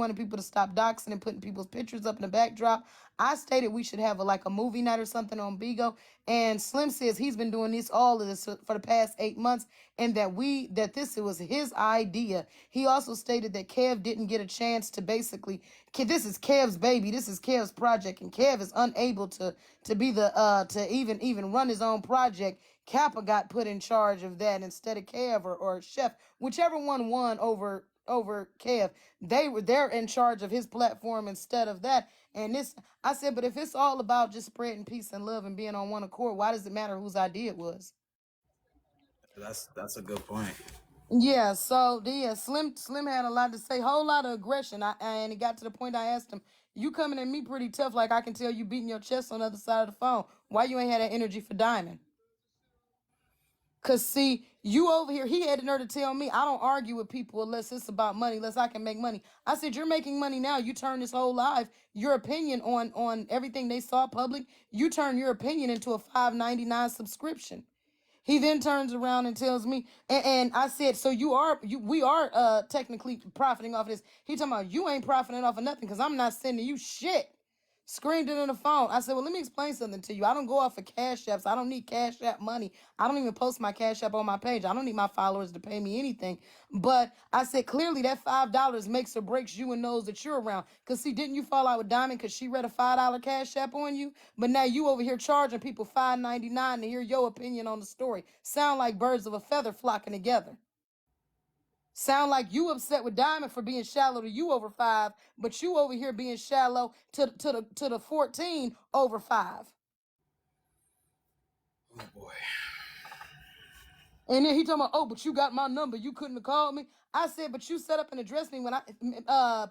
wanted people to stop doxing and putting people's pictures up in the backdrop. I stated we should have like a movie night or something on Bigo. And Slim says he's been doing all of this for the past 8 months, and that this was his idea. He also stated that Kev didn't get a chance to basically. This is Kev's baby. This is Kev's project, and Kev is unable to be to even run his own project. Kappa got put in charge of that instead of Kev or Chef, whichever one won over Kev. They're in charge of his platform instead of that. And this, I said, but if it's all about just spreading peace and love and being on one accord, why does it matter whose idea it was? That's a good point. Yeah, so yeah, Slim had a lot to say, whole lot of aggression. And it got to the point I asked him, "You coming at me pretty tough, like I can tell you beating your chest on the other side of the phone. Why you ain't had that energy for Diamond?" Cause see, you over here, he had the nerve to tell me I don't argue with people unless it's about money, unless I can make money. I said, you're making money now. You turn this whole live, your opinion on everything they saw public, you turn your opinion into a $5.99 subscription. He then turns around and tells me, and I said, so we are technically profiting off of this. He talking about you ain't profiting off of nothing because I'm not sending you shit. Screamed it on the phone. I said, well, let me explain something to you. I don't go off of Cash Apps. I don't need Cash App money. I don't even post my Cash App on my page. I don't need my followers to pay me anything. But I said, clearly that $5 makes or breaks you and knows that you're around. Because see, didn't you fall out with Diamond because she read a $5 Cash App on you? But now you over here charging people $5.99 to hear your opinion on the story. Sound like birds of a feather flocking together. Sound like you upset with Diamond for being shallow to you over 5, but you over here being shallow to the 14 over 5. Oh boy. And then he talking about, oh, but you got my number. You couldn't have called me. I said, but you set up and addressed me when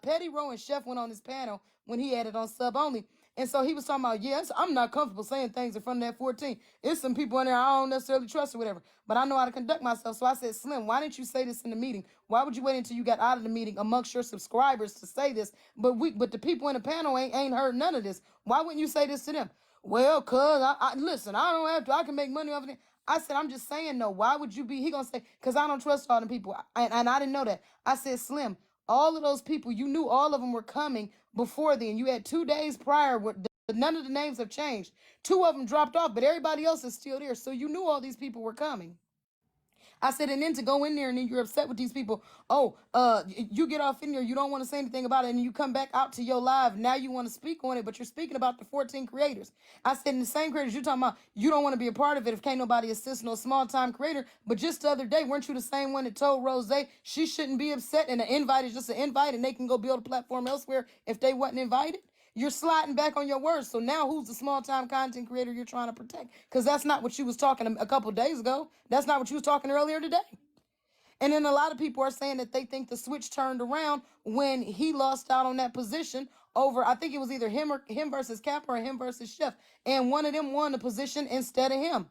Petty Row and Chef went on his panel when he had it on sub only. And so he was talking about, yes, I'm not comfortable saying things in front of that 14. It's some people in there I don't necessarily trust or whatever, but I know how to conduct myself. So I said, Slim, why didn't you say this in the meeting? Why would you wait until you got out of the meeting amongst your subscribers to say this? But the people in the panel ain't heard none of this. Why wouldn't you say this to them? Well, cuz, listen, I don't have to, I can make money off of it. I said, I'm just saying, no, why would you be, he gonna say, because I don't trust all the people. And I didn't know that. I said, Slim, all of those people, you knew all of them were coming before then. You had 2 days prior where none of the names have changed. 2 of them dropped off, but everybody else is still there. So you knew all these people were coming. I said, and then to go in there and then you're upset with these people. Oh, you get off in there, you don't want to say anything about it, and you come back out to your live. Now you want to speak on it, but you're speaking about the 14 creators. I said, in the same creators you're talking about, you don't want to be a part of it if can't nobody assist no small time creator. But just the other day, weren't you the same one that told Rose she shouldn't be upset and an invite is just an invite and they can go build a platform elsewhere if they wasn't invited? You're sliding back on your words. So now who's the small time content creator you're trying to protect? Because that's not what you was talking a couple days ago. That's not what you was talking earlier today. And then a lot of people are saying that they think the switch turned around when he lost out on that position over, I think it was either him versus Kappa or him versus Chef. And one of them won the position instead of him.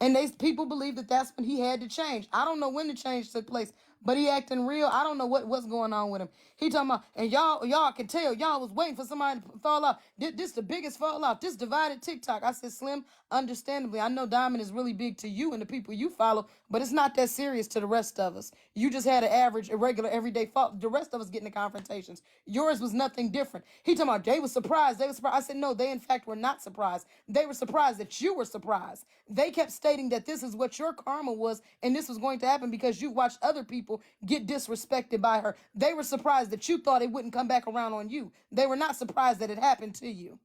And people believe that that's when he had to change. I don't know when the change took place, but he acting real. I don't know what's going on with him. He talking about, and y'all can tell, y'all was waiting for somebody to fall off. This the biggest fall off. This divided TikTok. I said, Slim, understandably, I know Diamond is really big to you and the people you follow, but it's not that serious to the rest of us. You just had an average, irregular, everyday fault. The rest of us getting the confrontations. Yours was nothing different. He talking about, they were surprised. They were surprised. I said, no, they in fact were not surprised. They were surprised that you were surprised. They kept stating that this is what your karma was and this was going to happen because you watched other people get disrespected by her. They were surprised that you thought it wouldn't come back around on you. They were not surprised that it happened to you.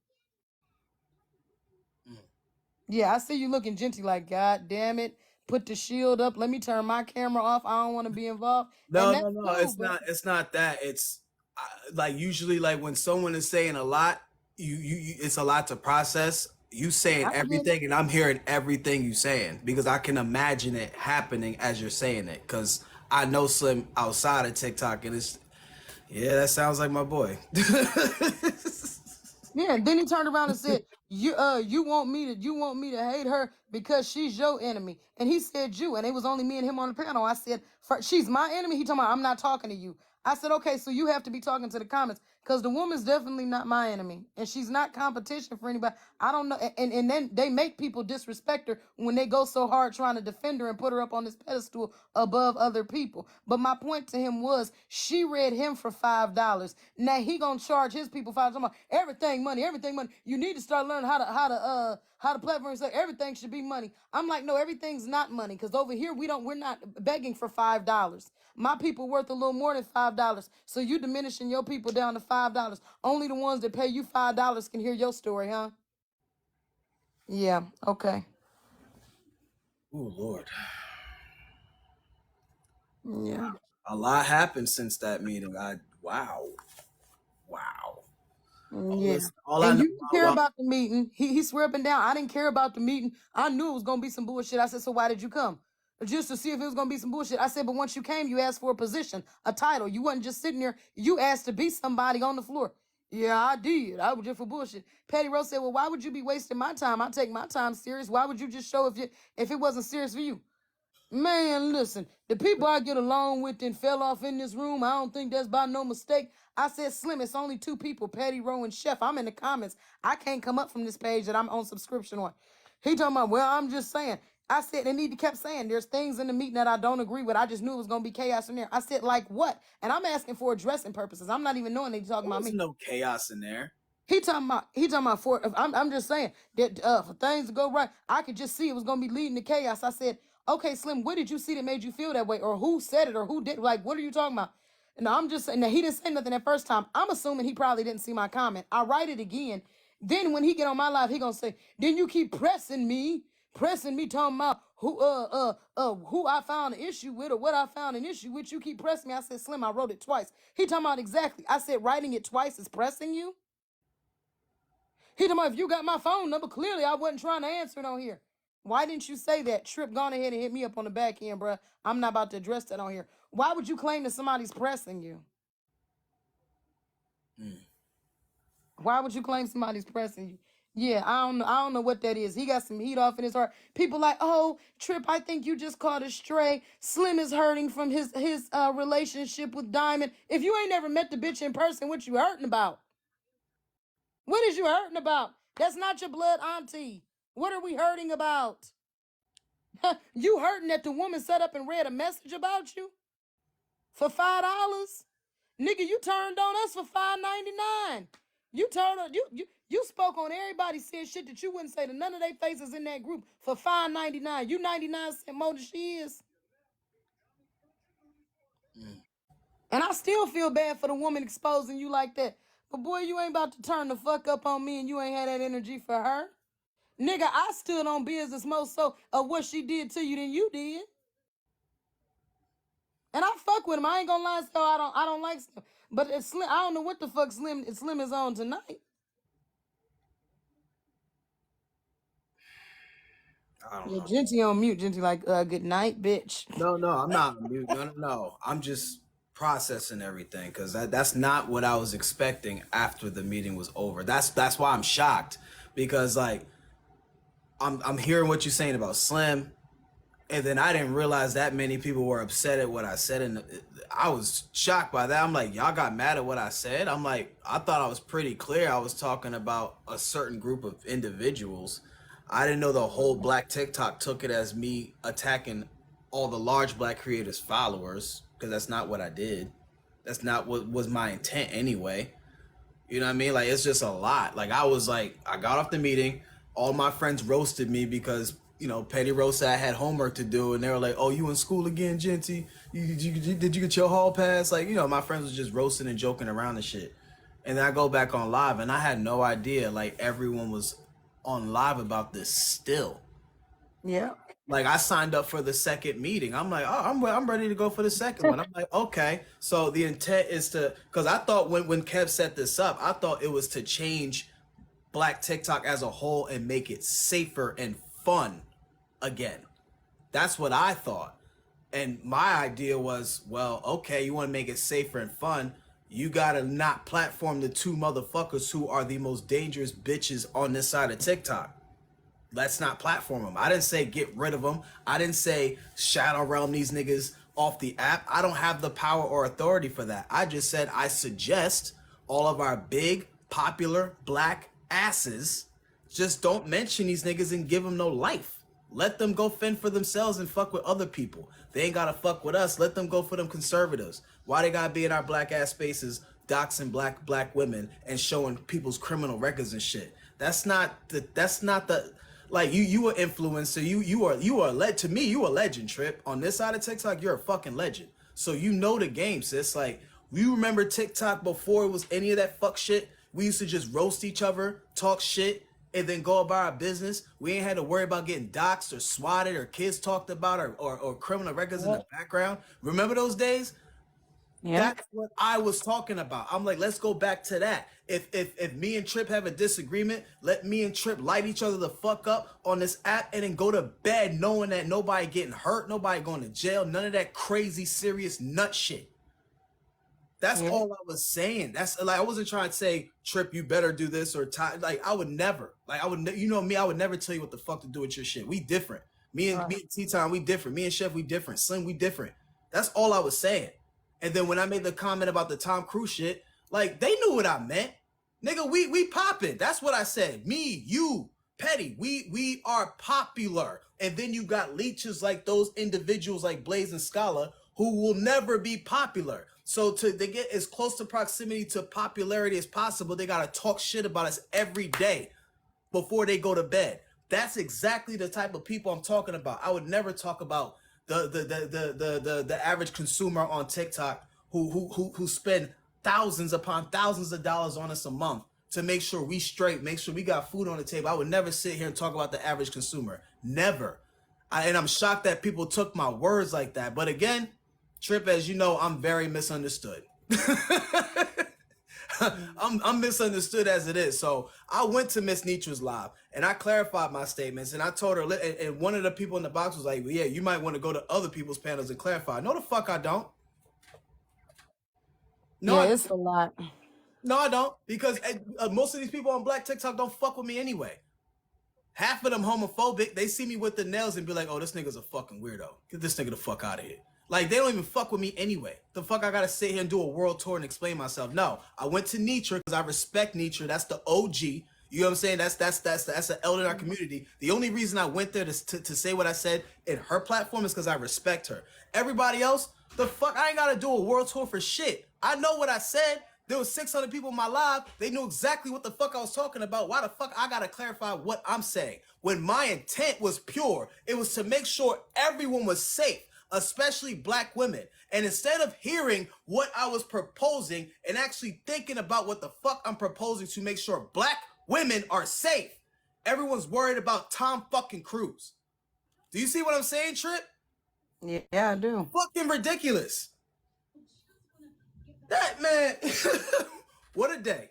Yeah, I see you looking genty like, God damn it. Put the shield up. Let me turn my camera off. I don't want to be involved. No, no, cool, it's not that. It's like usually like when someone is saying a lot, you it's a lot to process. You saying everything and I'm hearing everything you saying because I can imagine it happening as you're saying it because I know Slim outside of TikTok and it's that sounds like my boy. Yeah, then he turned around and said, you want me to hate her because she's your enemy. And he said you, and it was only me and him on the panel. I said, she's my enemy. He told me, I'm not talking to you. I said, okay, so you have to be talking to the comments because the woman's definitely not my enemy and she's not competition for anybody. I don't know. And then they make people disrespect her when they go so hard trying to defend her and put her up on this pedestal above other people. But my point to him was she read him for $5. Now he gonna charge his people $5. Everything money, everything money. You need to start learning how to platform say everything should be money. I'm like, no, everything's not money because over here we're not begging for $5. My people worth a little more than $5. So you diminishing your people down to $5. Only the ones that pay you $5 can hear your story, huh? Yeah, okay. Oh Lord. Yeah. A lot happened since that meeting. Wow. Yeah. All I And know. you didn't care about the meeting. He swear up and down. I didn't care about the meeting. I knew it was gonna be some bullshit. I said, so why did you come? Just to see if it was gonna be some bullshit. I said, but once you came, you asked for a position, a title. You wasn't just sitting there. You asked to be somebody on the floor. Yeah, I did. I was just for bullshit. Patty Rose said, well, why would you be wasting my time? I take my time serious. Why would you just show if it wasn't serious for you? Man, listen, the people I get along with and fell off in this room, I don't think that's by no mistake. I said, Slim, it's only two people, Patty Rowe and Chef. I'm in the comments. I can't come up from this page that I'm on subscription on. He talking about, well, I'm just saying. I said, and he kept saying, there's things in the meeting that I don't agree with. I just knew it was going to be chaos in there. I said, like what? And I'm asking for addressing purposes. I'm not even knowing they talking about me. There's no chaos in there. He talking about for, I'm just saying that for things to go right, I could just see it was going to be leading to chaos. I said, okay, Slim, what did you see that made you feel that way? Or who said it or who did? Like, what are you talking about? And I'm just saying that he didn't say nothing that first time. I'm assuming he probably didn't see my comment. I write it again. Then when he get on my live, he gonna say, then you keep pressing me, talking about who I found an issue with or what I found an issue with. You keep pressing me. I said, Slim, I wrote it twice. He talking about exactly. I said, writing it twice is pressing you. He talking about, if you got my phone number, clearly I wasn't trying to answer it on here. Why didn't you say that? Trip, gone ahead and hit me up on the back end, bro. I'm not about to address that on here. Why would you claim that somebody's pressing you? Why would you claim somebody's pressing you? Yeah, I don't know what that is. He got some heat off in his heart. People like, oh, Trip, I think you just caught a stray. Slim is hurting from his relationship with Diamond. If you ain't never met the bitch in person, what you hurting about? What is you hurting about? That's not your blood auntie. What are we hurting about? You hurting that the woman set up and read a message about you for $5? Nigga, you turned on us for $5.99. You turned on you spoke on everybody, said shit that you wouldn't say to none of their faces in that group for $5.99. You 99 cents more than she is. And I still feel bad for the woman exposing you like that. But boy, you ain't about to turn the fuck up on me and you ain't had that energy for her. Nigga, I stood on business more so of what she did to you than you did. And I fuck with him. I ain't gonna lie, so I don't like Slim. But it's Slim, I don't know what the fuck Slim is on tonight. I don't know. Genty on mute. Genty like, good night, bitch. No, I'm not on mute. No. I'm just processing everything because that's not what I was expecting after the meeting was over. That's why I'm shocked because like I'm hearing what you're saying about Slim, and then I didn't realize that many people were upset at what I said, and I was shocked by that. I'm like, y'all got mad at what I said? I'm like, I thought I was pretty clear. I was talking about a certain group of individuals. I didn't know the whole Black TikTok took it as me attacking all the large Black creators' followers, because that's not what I did. That's not what was my intent anyway. You know what I mean? Like, it's just a lot. Like, I was like, I got off the meeting. All my friends roasted me because, you know, Petty Rose said I had homework to do. And they were like, oh, you in school again, Genty? Did you get your hall pass? Like, you know, my friends was just roasting and joking around and shit. And then I go back on live and I had no idea, like, everyone was on live about this still. Yeah. Like, I signed up for the second meeting. I'm like, oh, I'm ready to go for the second one. I'm like, okay. So the intent is to, because I thought when Kev set this up, I thought it was to change Black TikTok as a whole and make it safer and fun again. That's what I thought. And my idea was, well, okay, you want to make it safer and fun. You got to not platform the two motherfuckers who are the most dangerous bitches on this side of TikTok. Let's not platform them. I didn't say get rid of them. I didn't say shadow realm these niggas off the app. I don't have the power or authority for that. I just said I suggest all of our big, popular black asses just don't mention these niggas and give them no life. Let them go fend for themselves and fuck with other people. They ain't gotta fuck with us. Let them go for them conservatives. Why they gotta be in our black ass spaces doxing black women and showing people's criminal records and shit? That's not the like you an influencer. You are led to me. You a legend, Trip. On this side of TikTok, you're a fucking legend. So you know the game, sis. Like, you remember TikTok before it was any of that fuck shit? We used to just roast each other, talk shit, and then go about our business. We ain't had to worry about getting doxxed or swatted or kids talked about or criminal records in the background. Remember those days? Yeah. That's what I was talking about. I'm like, let's go back to that. If me and Trip have a disagreement, let me and Trip light each other the fuck up on this app and then go to bed knowing that nobody getting hurt, nobody going to jail, none of that crazy serious nut shit. That's all I was saying. That's like, I wasn't trying to say, Trip, you better do this or like, I would never, like, you know me, I would never tell you what the fuck to do with your shit. We different. Me and T-Time, we different. Me and Chef, we different. Slim, we different. That's all I was saying. And then when I made the comment about the Tom Cruise shit, like, they knew what I meant. Nigga, we popping. That's what I said. Me, you, Petty, we are popular. And then you got leeches like those individuals like Blaze and Scala who will never be popular. So they get as close to proximity to popularity as possible, they gotta talk shit about us every day before they go to bed. That's exactly the type of people I'm talking about. I would never talk about the average consumer on TikTok who spend thousands upon thousands of dollars on us a month to make sure we straight, make sure we got food on the table. I would never sit here and talk about the average consumer. Never. And I'm shocked that people took my words like that. But again, Trip, as you know, I'm very misunderstood. I'm misunderstood as it is. So I went to Miss Nitra's live and I clarified my statements and I told her, and one of the people in the box was like, well, yeah, you might want to go to other people's panels and clarify. No, the fuck I don't. No, yeah, it's a lot. No, I don't, because most of these people on Black TikTok don't fuck with me anyway. Half of them homophobic. They see me with the nails and be like, oh, this nigga's a fucking weirdo. Get this nigga the fuck out of here. Like, they don't even fuck with me anyway. The fuck I gotta sit here and do a world tour and explain myself? No, I went to Nitra because I respect Nitra. That's the OG. You know what I'm saying? That's an elder in our community. The only reason I went there to say what I said in her platform is because I respect her. Everybody else, the fuck, I ain't gotta do a world tour for shit. I know what I said. There was 600 people in my live. They knew exactly what the fuck I was talking about. Why the fuck I gotta clarify what I'm saying? When my intent was pure, it was to make sure everyone was safe, especially black women. And instead of hearing what I was proposing and actually thinking about what the fuck I'm proposing to make sure black women are safe, everyone's worried about Tom fucking Cruise. Do you see what I'm saying, Trip? Yeah, I do. Fucking ridiculous. That man, what a day.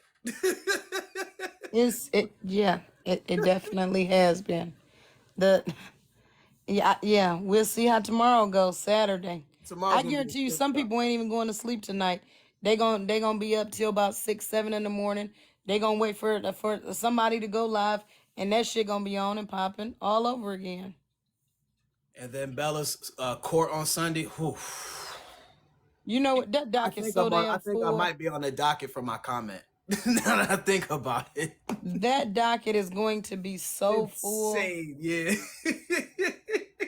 It definitely has been. Yeah, we'll see how tomorrow goes, Saturday. I guarantee you some people ain't even going to sleep tonight. They gonna be up till about 6, 7 in the morning. They gonna wait for somebody to go live, and that shit gonna be on and popping all over again. And then Bella's court on Sunday. Whew. You know what? That docket is so damn full. I think I might be on the docket for my comment. Now that I think about it. That docket is going to be so full. Yeah.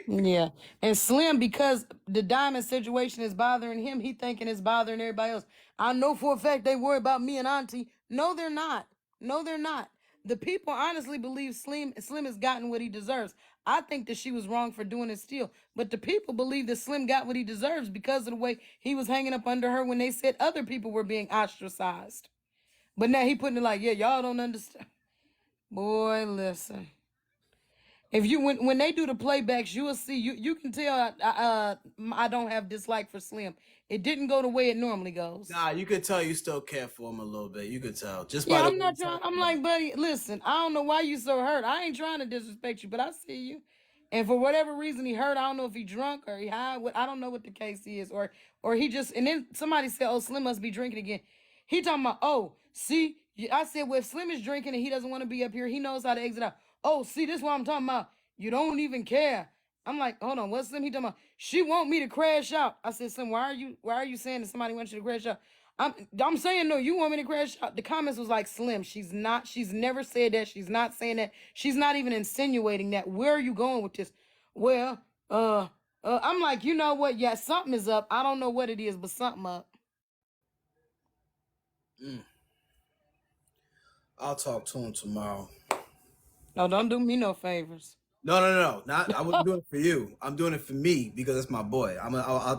Yeah. And Slim, because the diamond situation is bothering him, he thinking it's bothering everybody else. I know for a fact they worry about me and Auntie. No, they're not. No, they're not. The people honestly believe Slim has gotten what he deserves. I think that she was wrong for doing it still. But the people believe that Slim got what he deserves because of the way he was hanging up under her when they said other people were being ostracized. But now he putting it like, yeah, y'all don't understand. Boy, listen. If you when they do the playbacks, you will see. You can tell I don't have dislike for Slim. It didn't go the way it normally goes. Nah, you could tell you still care for him a little bit. You could tell. Just yeah, I'm not trying. I'm like, buddy, listen. I don't know why you so hurt. I ain't trying to disrespect you, but I see you. And for whatever reason he hurt, I don't know if he drunk or he high. I don't know what the case is, or he just. And then somebody said, "Oh, Slim must be drinking again." He talking about, "Oh, see." I said, "Well, if Slim is drinking and he doesn't want to be up here, he knows how to exit out." Oh, see, this is what I'm talking about. You don't even care. I'm like, hold on, what's Slim? He talking about she want me to crash out. I said, Slim, why are you saying that somebody wants you to crash out? I'm saying no, you want me to crash out. The comments was like, Slim, she's never said that. She's not saying that. She's not even insinuating that. Where are you going with this? Well, I'm like, you know what? Yeah, something is up. I don't know what it is, but something up. I'll talk to him tomorrow. No, don't do me no favors. No. Not I wouldn't do it for you. I'm doing it for me because that's my boy.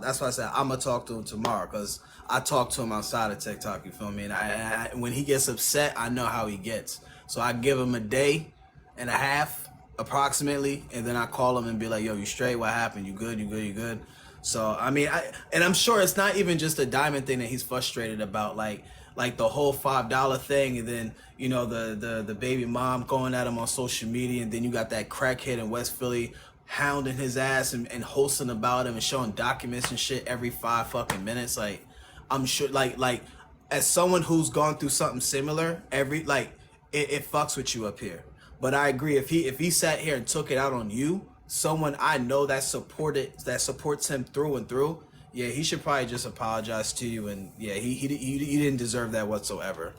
That's why I said I'm gonna talk to him tomorrow because I talk to him outside of TikTok. You feel me? And when he gets upset, I know how he gets. So I give him a day and a half approximately, and then I call him and be like, "Yo, you straight? What happened? You good? You good? You good?" So I mean, and I'm sure it's not even just a diamond thing that he's frustrated about, like the whole $5 thing, and then the baby mom going at him on social media, and then you got that crackhead in West Philly hounding his ass and hosting about him and showing documents and shit every 5 fucking minutes. Like, I'm sure, like as someone who's gone through something similar, it fucks with you up here. But I agree, if he sat here and took it out on you, someone I know that supports him through and through, yeah, he should probably just apologize to you. And yeah, he didn't deserve that whatsoever,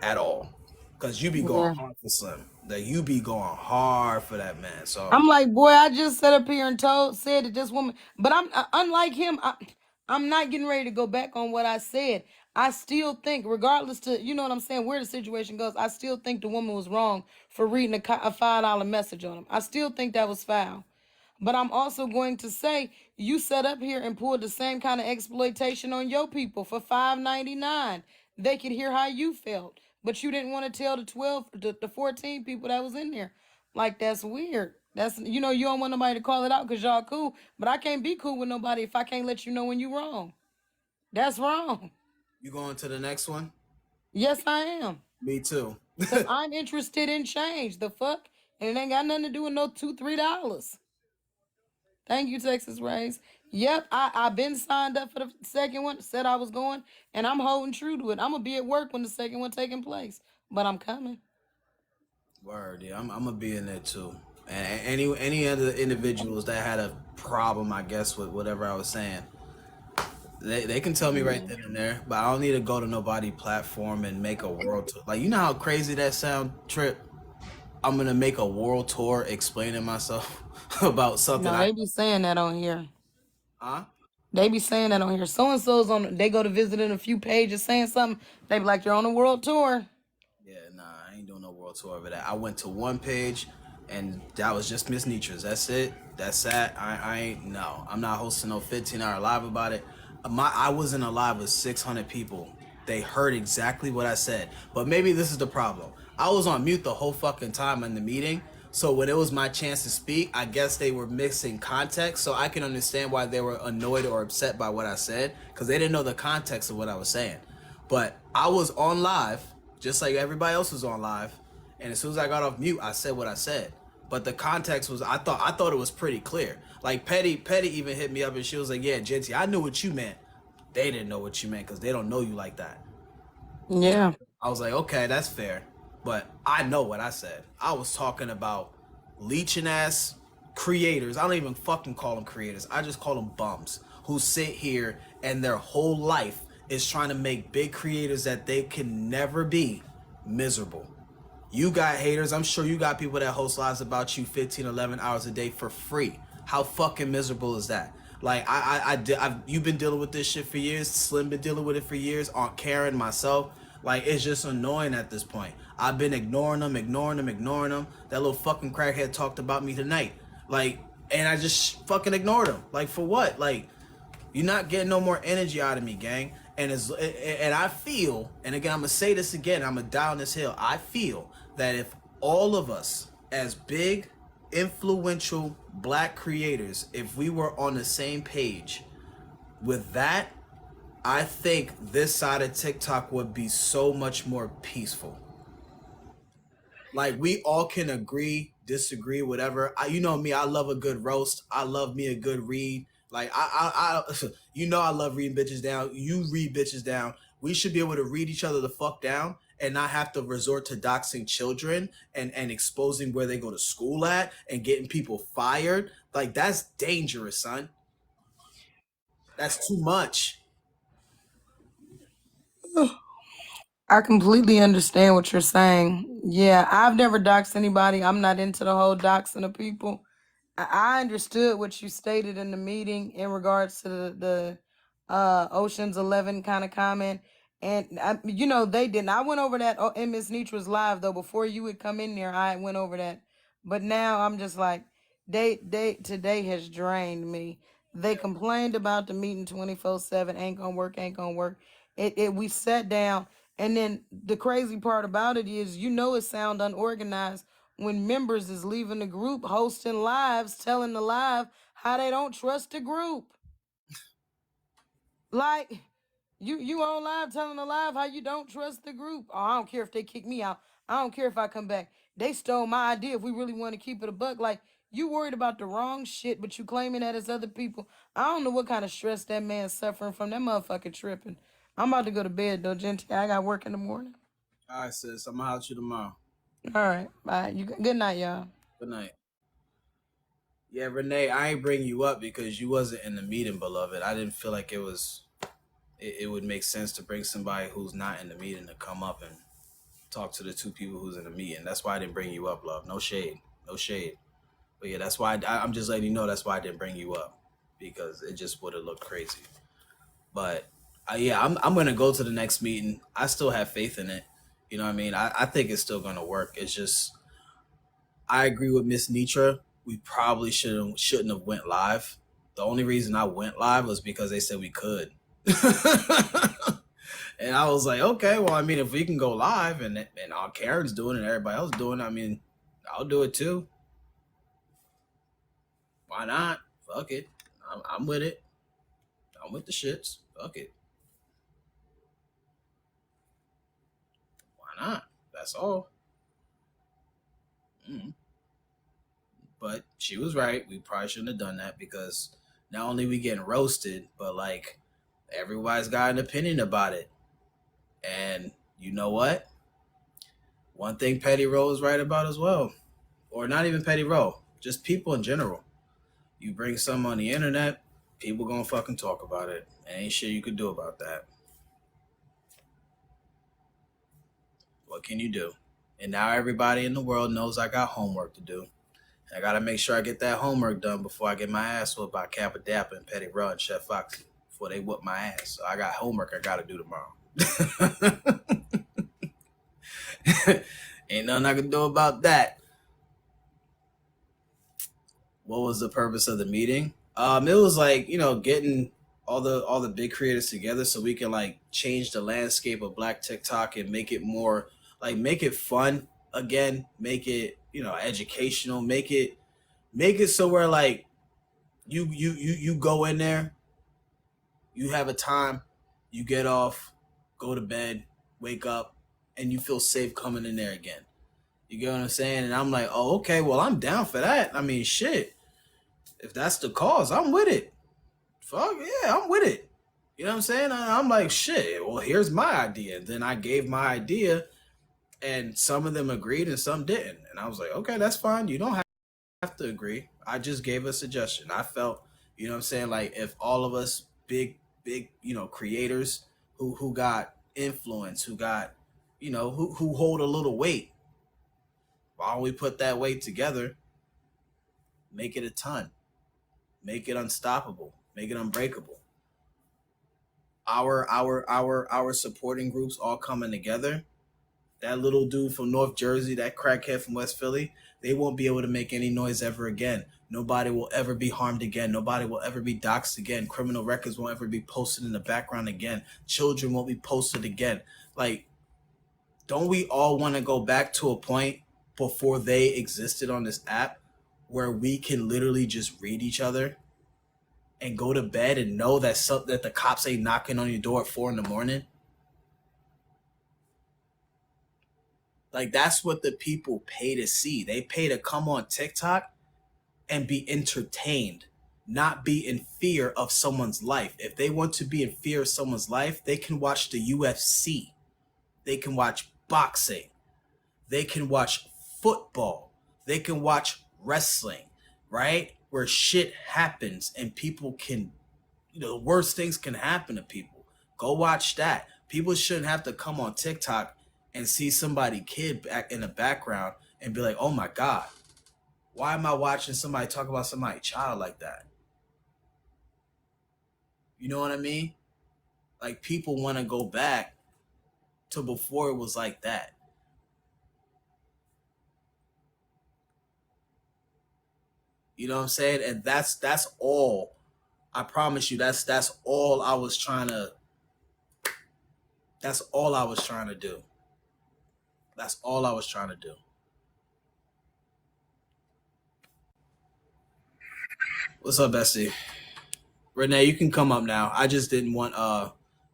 at all. Cause you be going Yeah. hard for Slim. That you be going hard for that man. So I'm like, boy, I just sat up here and said that this woman, but I'm unlike him. I'm not getting ready to go back on what I said. I still think, regardless to you know what I'm saying, where the situation goes, I still think the woman was wrong for reading a $5 message on him. I still think that was foul. But I'm also going to say you set up here and pulled the same kind of exploitation on your people for $5.99. They could hear how you felt, but you didn't want to tell the 14 people that was in there. Like that's weird. That's you don't want nobody to call it out because y'all cool, but I can't be cool with nobody if I can't let you know when you wrong. That's wrong. you going to the next one? Yes, I am. Me too. Cause I'm interested in change. The fuck, and it ain't got nothing to do with no $2-3. Thank you, Texas Rays. Yep, I've been signed up for the second one. Said I was going, and I'm holding true to it. I'm gonna be at work when the second one taking place, but I'm coming. Word, yeah, I'm gonna be in there too. And any other individuals that had a problem, I guess, with whatever I was saying, they can tell me right then and there. But I don't need to go to nobody platform and make a world tour. Like, you know how crazy that sound, Trip? I'm gonna make a world tour explaining myself about something No, they be saying that on here. huh? They be saying that on here. So and so's on. They go to visit in a few pages saying something. They be like, "You're on a world tour." Yeah, nah, I ain't doing no world tour over that. I went to one page, and that was just Miss Nitra's. That's it. That's that. I ain't. No, I'm not hosting no 15-hour live about it. I was in a live with 600 people. They heard exactly what I said. But maybe this is the problem. I was on mute the whole fucking time in the meeting. So when it was my chance to speak, I guess they were mixing context. So I can understand why they were annoyed or upset by what I said, because they didn't know the context of what I was saying. But I was on live, just like everybody else was on live. And as soon as I got off mute, I said what I said. But the context was, I thought it was pretty clear. Like Petty even hit me up and she was like, "Yeah, Genty, I knew what you meant." They didn't know what you meant because they don't know you like that. Yeah. I was like, okay, that's fair. But I know what I said. I was talking about leeching ass creators. I don't even fucking call them creators. I just call them bums who sit here and their whole life is trying to make big creators that they can never be miserable. You got haters. I'm sure you got people that host lives about you 15, 11 hours a day for free. How fucking miserable is that? Like, you've been dealing with this shit for years. Slim been dealing with it for years. Aunt Karen, myself. Like, it's just annoying at this point. I've been ignoring them. That little fucking crackhead talked about me tonight. Like, and I just fucking ignored him. Like, for what? Like, you're not getting no more energy out of me, gang. And I feel, and again, I'm gonna say this again, I'm gonna die on this hill. I feel that if all of us, as big, influential black creators, if we were on the same page with that, I think this side of TikTok would be so much more peaceful. Like, we all can agree, disagree, whatever. You know me, I love a good roast. I love me a good read. Like, I love reading bitches down. You read bitches down. We should be able to read each other the fuck down and not have to resort to doxing children and exposing where they go to school at and getting people fired Like, that's dangerous, son. That's too much. I completely understand what you're saying. Yeah, I've never doxed anybody. I'm not into the whole doxing of people. I understood what you stated in the meeting in regards to the Ocean's 11 kind of comment. And they didn't. I went over that in Miss Nitra's live though. Before you would come in there, I went over that. But now I'm just like, today has drained me. They complained about the meeting 24/7, ain't gonna work, ain't gonna work. We sat down, and then the crazy part about it is, it sound unorganized when members is leaving the group, hosting lives, telling the live how they don't trust the group. Like, you on live telling the live how you don't trust the group. Oh, I don't care if they kick me out. I don't care if I come back. They stole my idea. If we really want to keep it a buck, like, you worried about the wrong shit, but you claiming that as other people. I don't know what kind of stress that man's suffering from. That motherfucker tripping. I'm about to go to bed though, Genty. I got work in the morning. All right, sis. I'm gonna holler at you tomorrow. All right, bye. Good night, y'all. Good night. Yeah, Renee, I ain't bring you up because you wasn't in the meeting, beloved. I didn't feel like it would make sense to bring somebody who's not in the meeting to come up and talk to the two people who's in the meeting. That's why I didn't bring you up, love. No shade. No shade. But yeah, that's why I'm just letting you know that's why I didn't bring you up, because it just would have looked crazy. But yeah, I'm going to go to the next meeting. I still have faith in it. You know what I mean? I think it's still going to work. It's just, I agree with Miss Nitra. We probably shouldn't have went live. The only reason I went live was because they said we could. And I was like, okay, well, I mean, if we can go live and all Karen's doing it and everybody else doing it, I mean, I'll do it too. Why not? Fuck it. I'm with it. I'm with the shits. Fuck it. Why not? That's all. But she was right. We probably shouldn't have done that, because not only we getting roasted, but like, everybody's got an opinion about it. And you know what? One thing Petty Row is right about as well, or not even Petty Row, just people in general. You bring something on the internet, people gonna fucking talk about it. Ain't shit you could do about that. What can you do? And now everybody in the world knows I got homework to do. I gotta make sure I get that homework done before I get my ass whooped by Kappa Dappa and Petty Row and Chef Foxy, before they whoop my ass. So I got homework I gotta do tomorrow. Ain't nothing I can do about that. What was the purpose of the meeting? It was like, getting all the big creators together so we can like change the landscape of Black TikTok and make it more like, make it fun again, make it, educational, make it so where like you go in there, you have a time, you get off, go to bed, wake up, and you feel safe coming in there again. You get what I'm saying? And I'm like, oh, okay, well, I'm down for that. I mean, shit. If that's the cause, I'm with it. Fuck yeah, I'm with it. You know what I'm saying? I'm like, shit, well, here's my idea. Then I gave my idea, and some of them agreed and some didn't. And I was like, okay, that's fine. You don't have to agree. I just gave a suggestion. I felt, you know what I'm saying, like, if all of us big, creators who got influence, who got, who hold a little weight, why don't we put that weight together, make it a ton, make it unstoppable, make it unbreakable. Our supporting groups all coming together. That little dude from North Jersey, that crackhead from West Philly, they won't be able to make any noise ever again. Nobody will ever be harmed again. Nobody will ever be doxxed again. Criminal records won't ever be posted in the background again. Children won't be posted again. Like, don't we all want to go back to a point before they existed on this app where we can literally just read each other and go to bed and know that that the cops ain't knocking on your door at 4 a.m? Like, that's what the people pay to see. They pay to come on TikTok and be entertained, not be in fear of someone's life. If they want to be in fear of someone's life, they can watch the UFC. They can watch boxing. They can watch football. They can watch wrestling, right? where shit happens and people can, worst things can happen to people. Go watch that. People shouldn't have to come on TikTok and see somebody kid back in the background and be like, oh my God, why am I watching somebody talk about somebody's child like that? You know what I mean? Like, people want to go back to before it was like that. You know what I'm saying? And that's all. I promise you, that's all I was trying to. That's all I was trying to do. That's all I was trying to do. What's up, Bessie? Renee, you can come up now. I just didn't want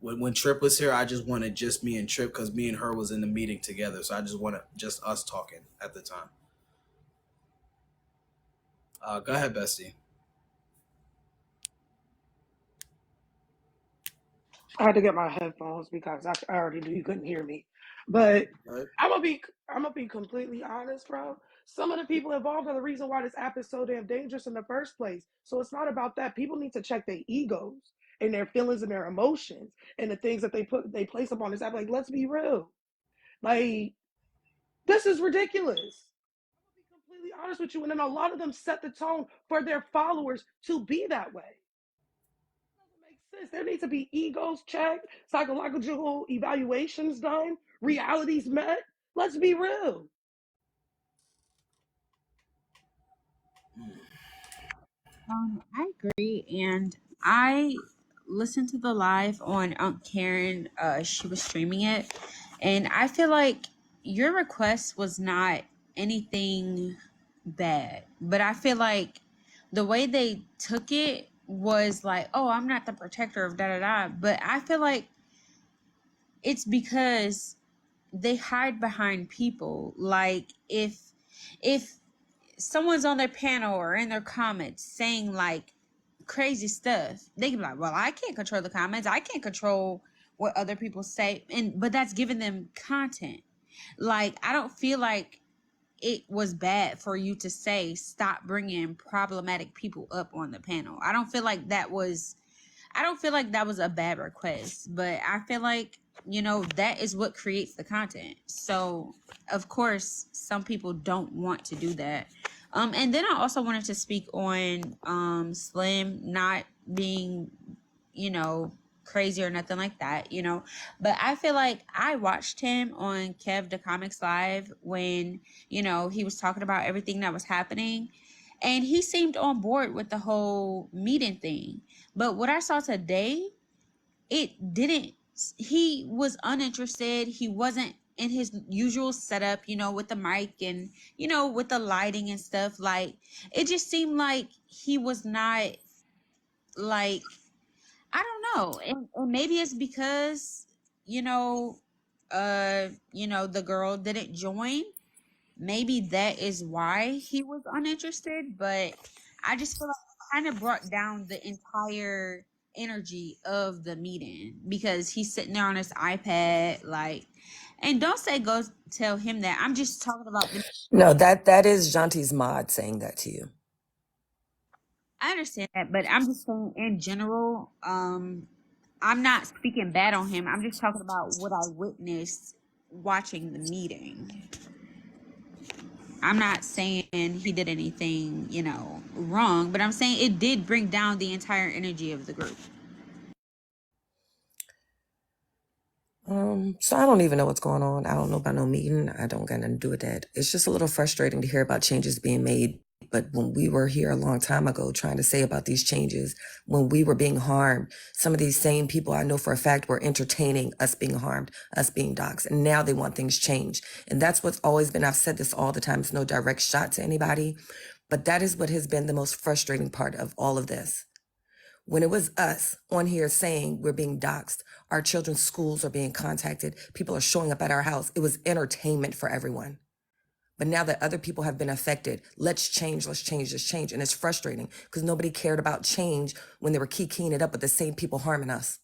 when Trip was here, I just wanted just me and Trip because me and her was in the meeting together. So I just wanted just us talking at the time. Go ahead, Bessie. I had to get my headphones because I already knew you couldn't hear me. But Right. I'm gonna be completely honest, bro. Some of the people involved are the reason why this app is so damn dangerous in the first place. So it's not about that. People need to check their egos and their feelings and their emotions and the things that they place up on this app. Like, let's be real. Like, this is ridiculous. I'm gonna be completely honest with you. And then a lot of them set the tone for their followers to be that way. Makes sense. There needs to be egos checked, psychological evaluations done, realities met. Let's be real. I agree, and I listened to the live on Aunt Karen. She was streaming it, and I feel like your request was not anything bad, but I feel like the way they took it was like, "Oh, I'm not the protector of da da da," but I feel like it's because they hide behind people. Like if someone's on their panel or in their comments saying like crazy stuff, they can be like, well, I can't control the comments, I can't control what other people say, but that's giving them content. Like, I don't feel like it was bad for you to say stop bringing problematic people up on the panel. I don't feel like that was a bad request, but I feel like, that is what creates the content. So, of course, some people don't want to do that. And then I also wanted to speak on Slim not being, you know, crazy or nothing like that, But I feel like I watched him on Kev the Comics Live when, he was talking about everything that was happening. And he seemed on board with the whole meeting thing. But what I saw today, it didn't. He was uninterested. He wasn't in his usual setup, with the mic and, with the lighting and stuff. Like, it just seemed like he was not, like, I don't know. And maybe it's because, the girl didn't join. Maybe that is why he was uninterested, but I just feel like it kind of brought down the entire energy of the meeting because he's sitting there on his iPad, like, and don't say go tell him that. I'm just talking about the. No, that is Janti's mod saying that to you. I understand that, but I'm just saying in general, I'm not speaking bad on him. I'm just talking about what I witnessed watching the meeting. I'm not saying he did anything, wrong, but I'm saying it did bring down the entire energy of the group. So I don't even know what's going on. I don't know about no meeting. I don't got nothing to do with that. It's just a little frustrating to hear about changes being made. But when we were here a long time ago trying to say about these changes, when we were being harmed, some of these same people I know for a fact were entertaining us being harmed, us being doxxed. And now they want things changed. And that's what's always been, I've said this all the time, it's no direct shot to anybody, but that is what has been the most frustrating part of all of this. When it was us on here saying we're being doxxed, our children's schools are being contacted, people are showing up at our house, it was entertainment for everyone. But now that other people have been affected, let's change. And it's frustrating because nobody cared about change when they were keying it up with the same people harming us.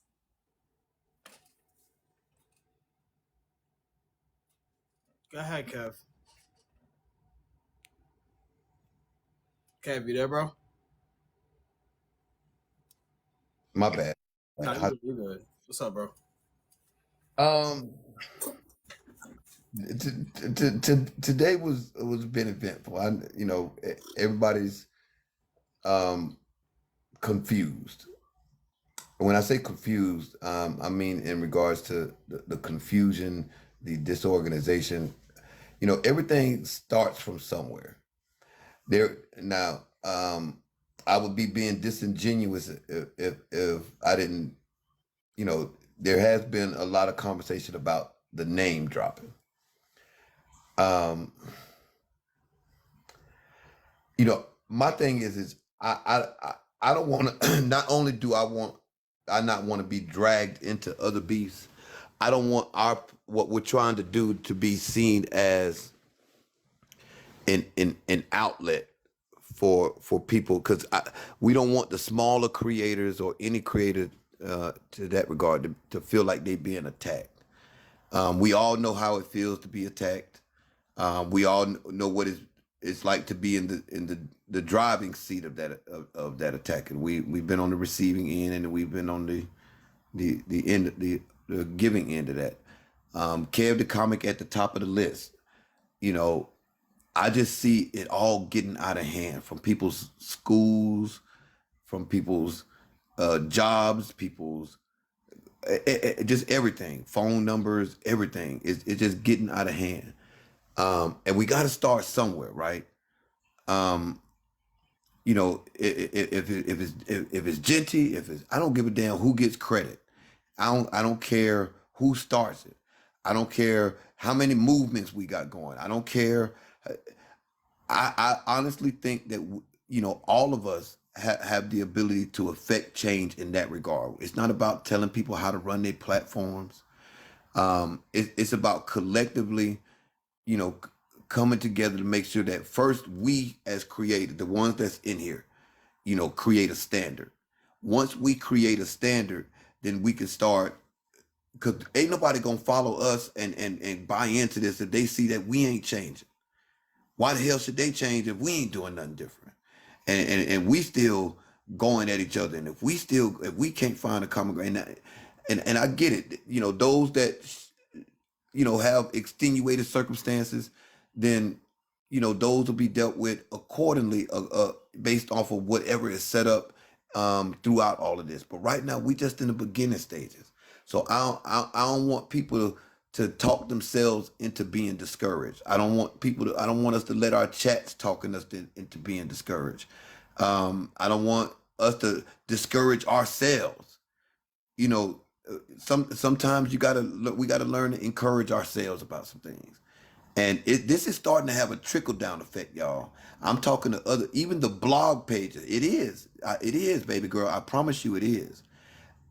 Go ahead, Kev. Kev, you there, bro? My bad. No, you're good. What's up, bro? Um, today was been eventful. Everybody's confused. When I say confused, I mean in regards to the confusion, the disorganization. Everything starts from somewhere. There now, I would be being disingenuous if I didn't. There has been a lot of conversation about the name dropping. Um, my thing is I don't want to. Not only do I not want to be dragged into other beefs. I don't want what we're trying to do to be seen as an outlet for people, because we don't want the smaller creators or any creator to that regard to feel like they being attacked. We all know how it feels to be attacked. We all know what it's like to be in the driving seat of that attack, and we've been on the receiving end, and we've been on the end, the giving end of that. Kev the comic at the top of the list. I just see it all getting out of hand, from people's schools, from people's jobs, people's just everything, phone numbers, everything. It's just getting out of hand. And we got to start somewhere, right? If it's Genty, I don't give a damn who gets credit. I don't care who starts it. I don't care how many movements we got going. I don't care. I honestly think that all of us have the ability to affect change in that regard. It's not about telling people how to run their platforms. It's about collectively, coming together to make sure that first we as creators, the ones that's in here, create a standard. Once we create a standard, then we can start, because ain't nobody gonna follow us and buy into this if they see that we ain't changing. Why the hell should they change if we ain't doing nothing different? And we still going at each other. And if we can't find a common ground, and I get it, those that have extenuated circumstances, then those will be dealt with accordingly, based off of whatever is set up throughout all of this. But right now, we just in the beginning stages. So I don't want people to talk themselves into being discouraged. I don't want us to let our chats talking us into being discouraged. I don't want us to discourage ourselves. Sometimes we gotta learn to encourage ourselves about some things. And this is starting to have a trickle down effect, y'all. I'm talking to even the blog pages. It is, baby girl. I promise you, it is.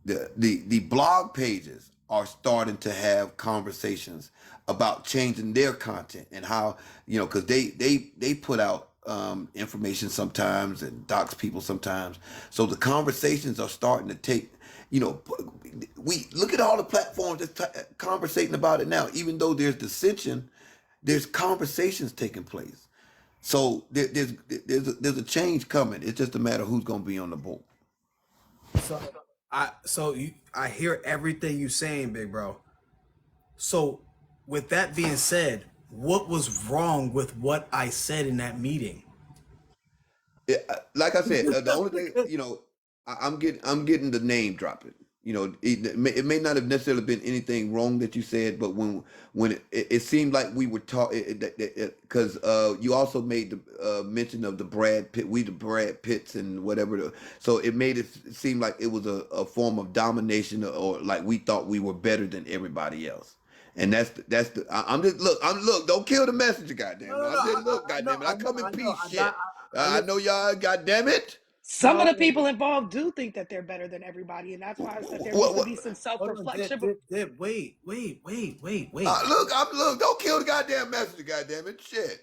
The blog pages are starting to have conversations about changing their content, and how, because they put out information sometimes and dox people sometimes. So the conversations are starting to take, we look at all the platforms that's conversating about it now. Even though there's dissension, there's conversations taking place. So there's a change coming. It's just a matter of who's going to be on the boat. I hear everything you saying, big bro. So with that being said, what was wrong with what I said in that meeting? Like I said, the only thing, I'm getting the name dropping. It may not have necessarily been anything wrong that you said, but when it seemed like we were talking, because you also made the mention of the Brad Pitts and whatever. So it made it seem like it was a form of domination, or like we thought we were better than everybody else. And that's the I'm just look, don't kill the messenger, goddamn. I come in peace, shit. I know y'all, goddamn it. Some of the people involved do think that they're better than everybody, and that's why I said there needs to be some self-reflection. Wait. Look, don't kill the goddamn messenger, goddamn it, shit.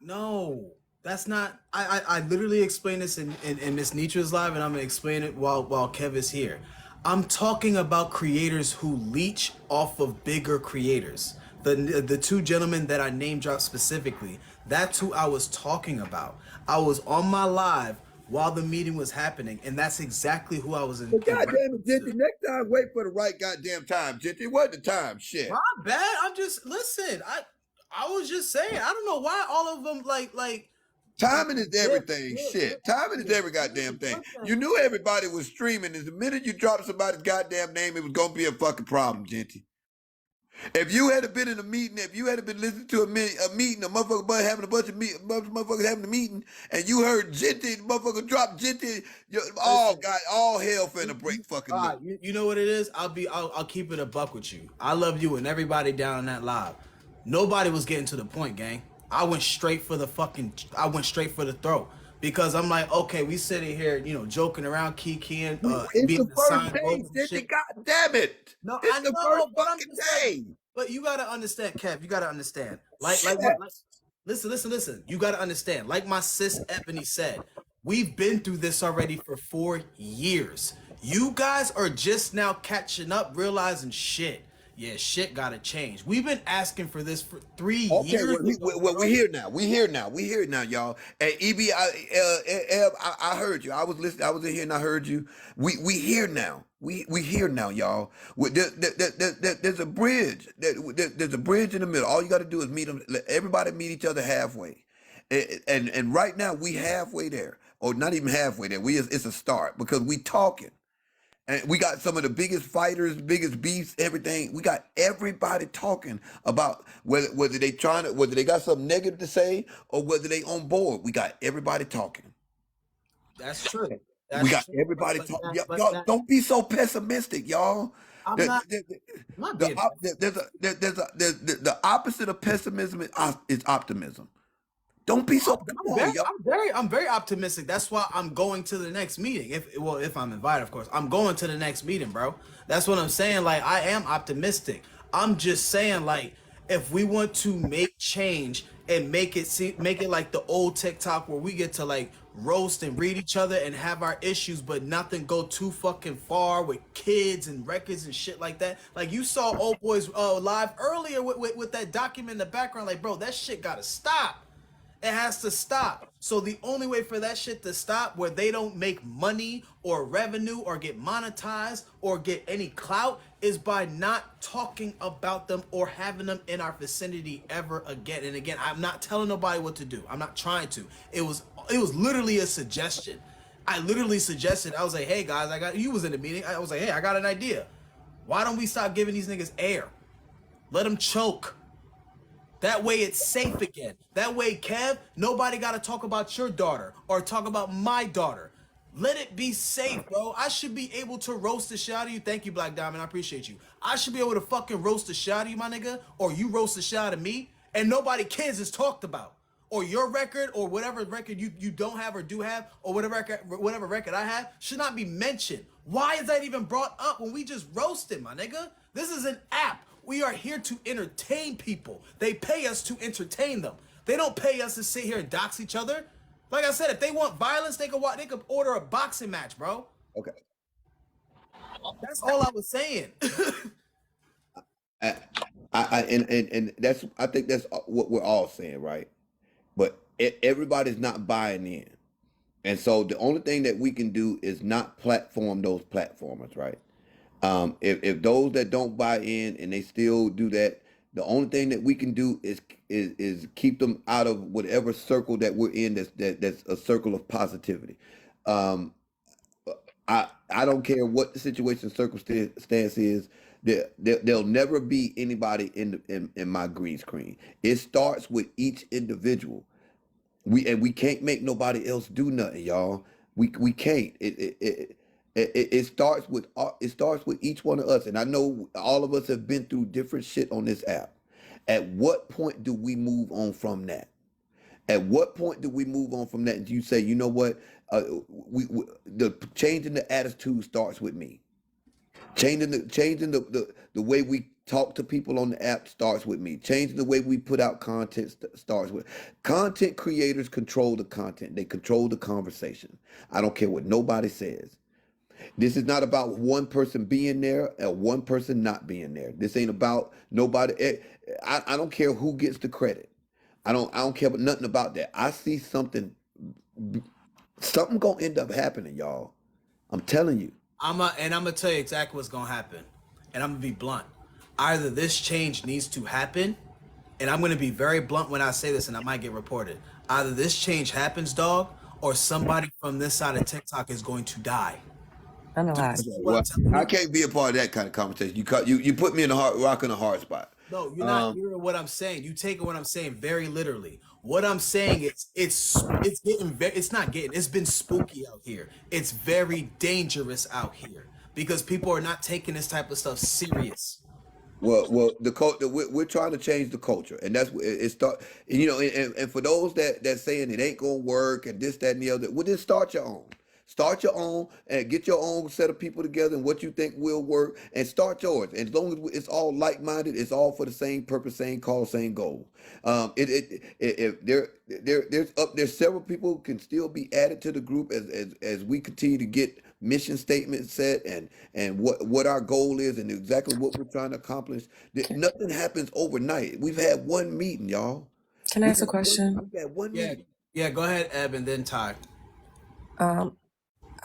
No, that's not. I literally explained this in Miss Nitra's live, and I'm gonna explain it while Kev is here. I'm talking about creators who leech off of bigger creators. The two gentlemen that I name dropped specifically, that's who I was talking about. I was on my live while the meeting was happening, and that's exactly who I was in. But in goddamn it, reference Jinty, to. next time wait for the right goddamn time, Jinty. What the time? My Shit. bad. I'm just listen. I was just saying. I don't know why all of them like. Timing is They're, everything. they're Shit. Timing is acting. every goddamn thing. One thing. You knew everybody was streaming. And the minute you dropped somebody's goddamn name, it was gonna be a fucking problem, Jinty. If you had been in a meeting, if you had been listening to a meeting, a motherfucker having a bunch of motherfuckers having a meeting, and you heard Jinty, the motherfucker drop Jinty, Listen, all hell finna break fucking all loose. right, you know what it is? I'll keep it a buck with you. I love you and everybody down in that live. Nobody was getting to the point, gang. I went straight for the throat. Because I'm like, okay, we sitting here, joking around, kikiing, It's being the first assigned day, roles and Jinty. shit. God damn it! No, I It's the first know, but I'm fucking just like, day. but you gotta understand, Kev. You gotta understand. Like, Shit. listen. You gotta understand. Like my sis Ebony said, we've been through this already for 4 years. You guys are just now catching up, realizing shit. Yeah, shit gotta change. We've been asking for this for 3 Okay, years ago, we bro. here now. We here now, y'all. And EB, I heard you. I was listening. I was in here and I heard you. We here now. We here now, y'all. There's a bridge. There's a bridge in the middle. All you got to do is meet them. Let everybody meet each other halfway. And right now we halfway there, or not even halfway there. It's a start because we talking. And we got some of the biggest fighters, biggest beefs, everything. We got everybody talking about whether they got something negative to say or whether they on board. We got everybody talking. That's true. We That's got true. everybody But talking. that, but Y'all that, don't be so pessimistic, y'all. I'm The, not. the, I'm not the, being. the opposite of pessimism is optimism. Don't be so. Come on, y'all. I'm very optimistic. That's why I'm going to the next meeting. If I'm invited, of course, I'm going to the next meeting, bro. That's what I'm saying. Like, I am optimistic. I'm just saying, like, if we want to make change and make it like the old TikTok where we get to like roast and read each other and have our issues, but nothing go too fucking far with kids and records and shit like that. Like you saw old boys live earlier with that document in the background. Like, bro, that shit gotta stop. It has to stop. So the only way for that shit to stop where they don't make money or revenue or get monetized or get any clout is by not talking about them or having them in our vicinity ever again. And again, I'm not telling nobody what to do. I'm not trying to. It was literally a suggestion. I literally suggested, I was like, hey guys, you was in the meeting. I was like, hey, I got an idea. Why don't we stop giving these niggas air? Let them choke. That way it's safe again. That way, Kev, nobody got to talk about your daughter or talk about my daughter. Let it be safe, bro. I should be able to roast the shit out of you. Thank you, Black Diamond. I appreciate you. I should be able to fucking roast the shit out of you, my nigga, or you roast the shit out of me, and nobody kids is talked about. Or your record, or whatever record you don't have or do have, or whatever record I have, should not be mentioned. Why is that even brought up when we just roasted, my nigga? This is an app. We are here to entertain people. They pay us to entertain them. They don't pay us to sit here and dox each other. Like I said, if they want violence, they could order a boxing match, bro. Okay. That's all I was saying. And I think that's what we're all saying, right? But everybody's not buying in, and so the only thing that we can do is not platform those platformers, right? If those that don't buy in and they still do that, the only thing that we can do is keep them out of whatever circle that we're in. That's a circle of positivity. Um, I don't care what the situation circumstance is. There'll never be anybody in my green screen. It starts with each individual. We can't make nobody else do nothing, y'all. We can't. It starts with each one of us, and I know all of us have been through different shit on this app. At what point do we move on from that? At what point do we move on from that? And you say, you know what? The changing the attitude starts with me. Changing the way we talk to people on the app starts with me. Changing the way we put out content starts with content creators control the content. They control the conversation. I don't care what nobody says. This is not about one person being there and one person not being there. This ain't about nobody. I don't care who gets the credit. I don't care about nothing about that. I see something Something gonna end up happening, y'all. I'm telling you. I'm gonna tell you exactly what's gonna happen, and I'm gonna be blunt. Either this change needs to happen, and I'm gonna be very blunt when I say this, and I might get reported. Either this change happens, dog, or somebody from this side of TikTok is going to die. I know Do you how. see what Well, I'm telling I you? can't be a part of that kind of conversation. You put me in a rock in a hard spot. No, you're not Um, hearing what I'm saying. You taking what I'm saying very literally. What I'm saying is it's getting it's not getting, it's been spooky out here. It's very dangerous out here because people are not taking this type of stuff serious. well, the culture we're trying to change the culture, and that's it start. And, you know, and for those that saying it ain't gonna work and this, that, and the other, well, then start your own. Start your own and get your own set of people together and what you think will work, and start yours. And as long as it's all like minded, it's all for the same purpose, same cause, same goal. If there's several people who can still be added to the group as we continue to get mission statements set and what our goal is and exactly what we're trying to accomplish. Can, Nothing happens overnight. We've had one meeting, y'all. can I ask a question? We've had one Yeah. meeting. Yeah, go ahead, Eb, and then Ty. Um,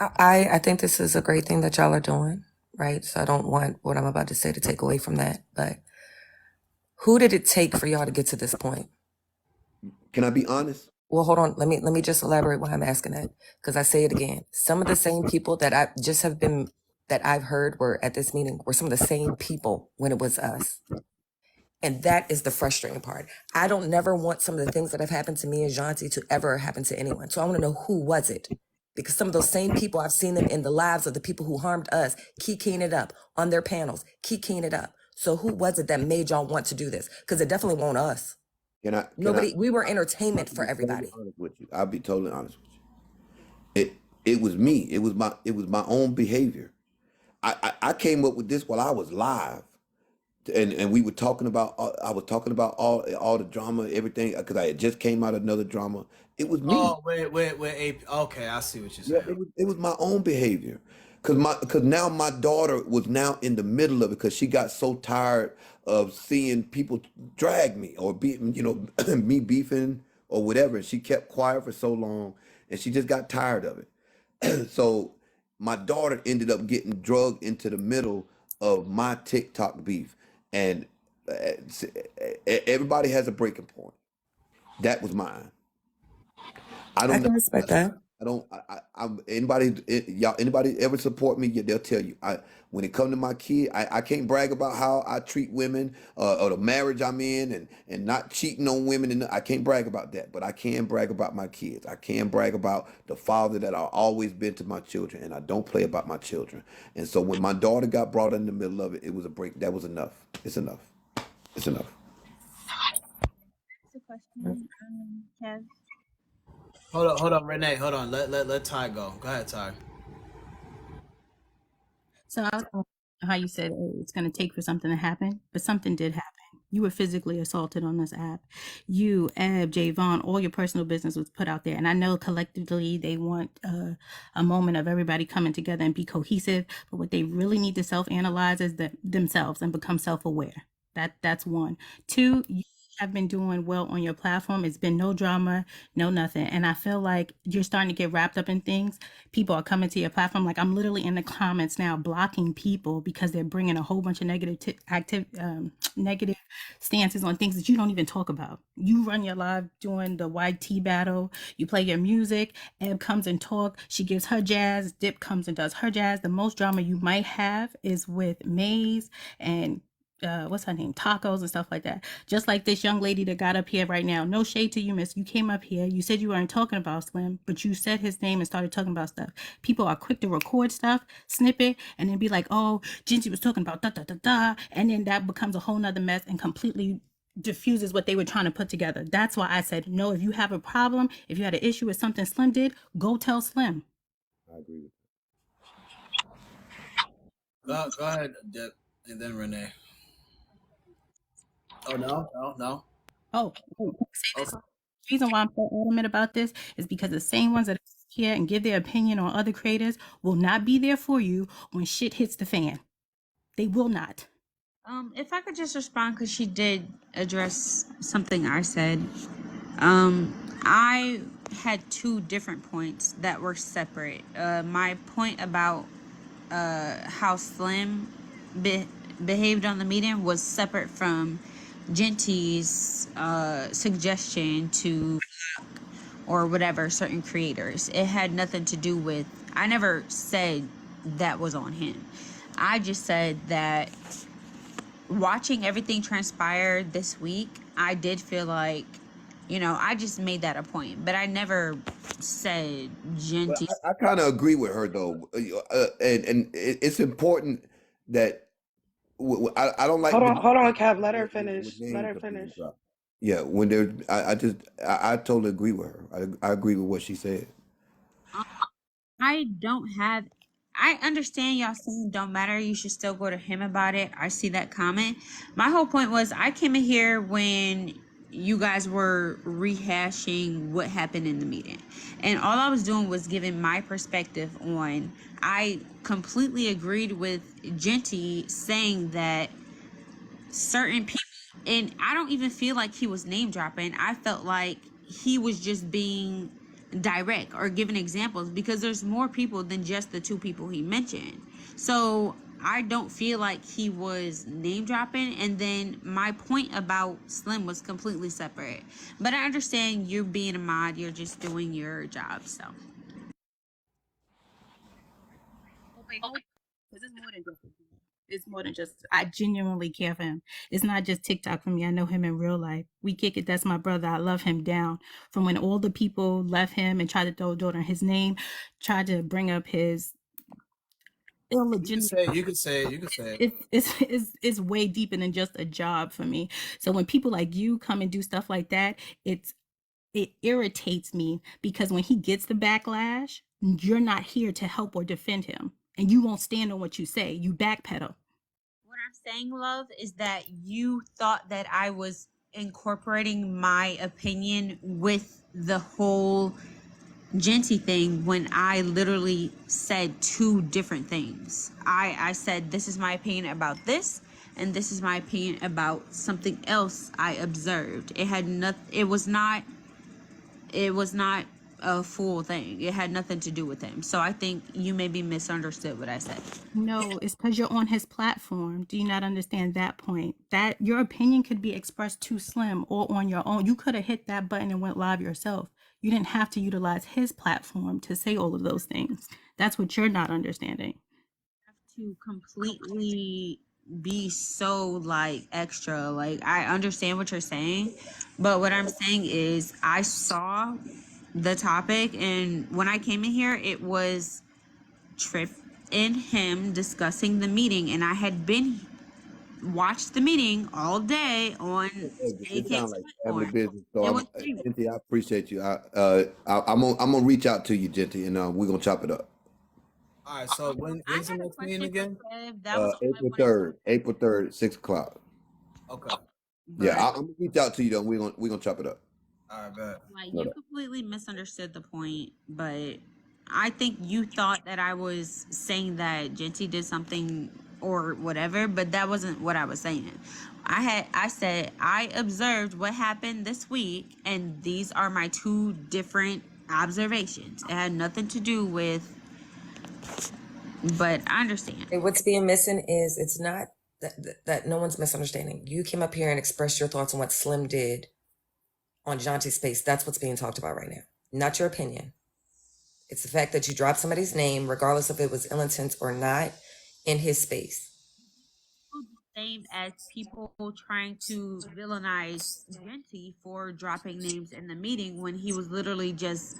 I think this is a great thing that y'all are doing, right? So I don't want what I'm about to say to take away from that. But who did it take for y'all to get to this point? Can I be honest? Well, hold on. Let me just elaborate why I'm asking that. Because I say it again. Some of the same people that I just have been that I've heard were at this meeting were some of the same people when it was us. And that is the frustrating part. I don't never want some of the things that have happened to me and Janti to ever happen to anyone. So I want to know who was it? Because some of those same people, I've seen them in the lives of the people who harmed us, keying it up on their panels, keying it up. So who was it that made y'all want to do this? Because it definitely won't us. Can I? Nobody, we were entertainment I'll for be totally everybody. honest with you. I'll be totally honest with you. It was me. It was my own behavior. I came up with this while I was live. And we were talking about I was talking about all the drama, everything, because I had just came out of another drama. It was me. Oh, wait, AP. Okay, I see what you're Yeah, saying. it was my own behavior. Cause now my daughter was now in the middle of it because she got so tired of seeing people drag me or be, me beefing or whatever. She kept quiet for so long and she just got tired of it. So my daughter ended up getting drugged into the middle of my TikTok beef. And everybody has a breaking point. That was mine. I I don't know. can respect that. I don't. I'm y'all. Anybody ever support me? Yeah, they'll tell you. When it comes to my kid, I can't brag about how I treat women or the marriage I'm in and not cheating on women. And I can't brag about that, but I can brag about my kids. I can brag about the father that I've always been to my children, and I don't play about my children. And so when my daughter got brought in the middle of it, it was a break. That was enough. It's enough. It's enough. That's a question, Kev. Hold on, Renee. Hold on. Let Ty go. Go ahead, Ty. So I was how you said it's going to take for something to happen, but something did happen. You were physically assaulted on this app. You, Eb, Javon, all your personal business was put out there. And I know collectively they want a moment of everybody coming together and be cohesive. But what they really need to self-analyze is themselves and become self-aware. That's one. Two, you have been doing well on your platform. It's been no drama, no nothing. And I feel like you're starting to get wrapped up in things. People are coming to your platform. Like I'm literally in the comments now blocking people because they're bringing a whole bunch of negative stances on things that you don't even talk about. You run your live doing the YT battle. You play your music. Eb comes and talk. She gives her jazz. Dip comes and does her jazz. The most drama you might have is with Maze and what's her name, tacos and stuff like that. Just like this young lady that got up here right now. No shade to you, miss. You came up here. You said you weren't talking about Slim, but you said his name and started talking about stuff. People are quick to record stuff, snip it, and then be like, oh, Gingy was talking about da da da da, and then that becomes a whole nother mess and completely diffuses what they were trying to put together. That's why I said, no, if you have a problem, if you had an issue with something Slim did, go tell Slim. I agree with Go ahead, Dip, and then Renee. Oh no. Oh, say this. The reason why I'm so adamant about this is because the same ones that are here and give their opinion on other creators will not be there for you when shit hits the fan. They will not. If I could just respond, because she did address something I said. I had two different points that were separate. My point about how Slim behaved on the meeting was separate from Genty's suggestion to or whatever certain creators. It had nothing to do with. I never said that was on him. I just said that watching everything transpire this week, I did feel like, I just made that a point, but I never said Well, Genty. I kind of agree with her though, and it's important that I don't like when Hold on, Kev. Let her when finish. Let names her are being finish. dropped. Yeah, when there, I totally agree with her. I agree with what she said. I don't have. I understand y'all saying don't matter. You should still go to him about it. I see that comment. My whole point was I came in here when you guys were rehashing what happened in the meeting, and all I was doing was giving my perspective on. I completely agreed with Genty saying that certain people, and I don't even feel like he was name dropping. I felt like he was just being direct or giving examples because there's more people than just the two people he mentioned. So I don't feel like he was name dropping. And then my point about Slim was completely separate. But I understand you're being a mod, you're just doing your job. So Because it's more than just it's more than just I genuinely care for him. It's not just TikTok for me. I know him in real life. We kick it. That's my brother. I love him down. From when all the people left him and tried to throw dirt on his name, tried to bring up his illegitimate. You could say it. You could say it. It's way deeper than just a job for me. So when people like you come and do stuff like that, it irritates me because when he gets the backlash, you're not here to help or defend him, and you won't stand on what you say. You backpedal. what I'm saying, love, is that you thought that I was incorporating my opinion with the whole Genty thing when I literally said two different things. I said this is my opinion about this, and this is my opinion about something else I observed. It had nothing. It was not a full thing. It had nothing to do with him. So I think you maybe misunderstood what I said. No, it's because you're on his platform. Do you not understand that point? That your opinion could be expressed to Slim or on your own. You could have hit that button and went live yourself. You didn't have to utilize his platform to say all of those things. That's what you're not understanding. To completely be so like extra. Like I understand what you're saying, but what I'm saying is I saw the topic, and when I came in here, it was Trip and him discussing the meeting, and I had been watched the meeting all day on It AK's sounds like family platform. business. So It was three. Genty, I appreciate you. I'm gonna reach out to you, Genty, and we're gonna chop it up. All right. So I when's the had a next meeting question for again? Kev. That was all I April wanted to 3rd, say. April 3rd, 6 o'clock. Okay. Yeah, But I'm gonna reach out to you though. We're gonna chop it up. All right, bet. like No you doubt. completely misunderstood the point, but I think you thought that I was saying that Genty did something or whatever, but that wasn't what I was saying. I said I observed what happened this week, and these are my two different observations. It had nothing to do with, but I understand. Hey, what's being missing is it's not that no one's misunderstanding. You came up here and expressed your thoughts on what Slim did on Jonty's space. That's what's being talked about right now, not your opinion. It's the fact that you dropped somebody's name, regardless if it was ill intent or not, in his space. Same as people trying to villainize Genty for dropping names in the meeting when he was literally just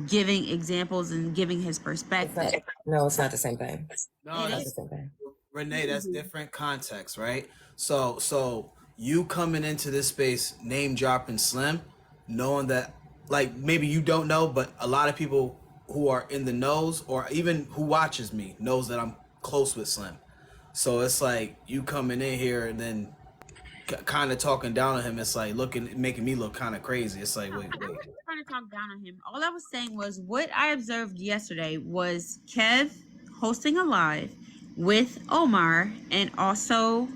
giving examples and giving his perspective. No, it's not the same thing. No, It Not is. the same thing. Renee, that's different context, right? So you coming into this space name dropping Slim, knowing that like maybe you don't know, but a lot of people who are in the knows or even who watches me knows that I'm close with Slim. So it's like you coming in here and then kind of talking down on him. It's like making me look kind of crazy. It's like I wait. wasn't trying to talk down on him. All I was saying was what I observed yesterday was Kev hosting a live with Omar and also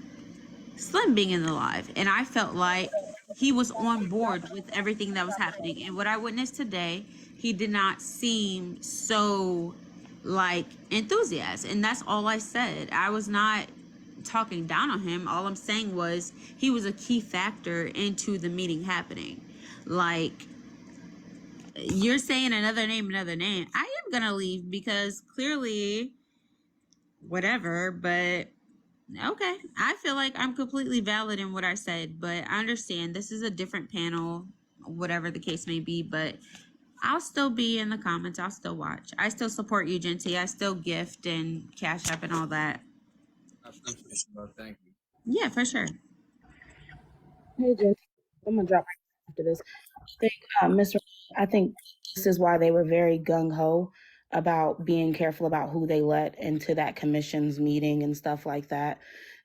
Slim being in the live. And I felt like he was on board with everything that was happening. And what I witnessed today, he did not seem so like enthusiastic. And that's all I said. I was not talking down on him. All I'm saying was he was a key factor into the meeting happening. Like, you're saying another name. I am gonna leave because clearly whatever, but okay. I feel like I'm completely valid in what I said, but I understand this is a different panel, whatever the case may be, but I'll still be in the comments. I'll still watch. I still support you, Genty. I still gift and cash up and all that. I appreciate you, bro. Thank you. Yeah, for sure. Hey, Jen. I'm gonna drop right after this. Mr. I think this is why they were very gung ho about being careful about who they let into that commission's meeting and stuff like that,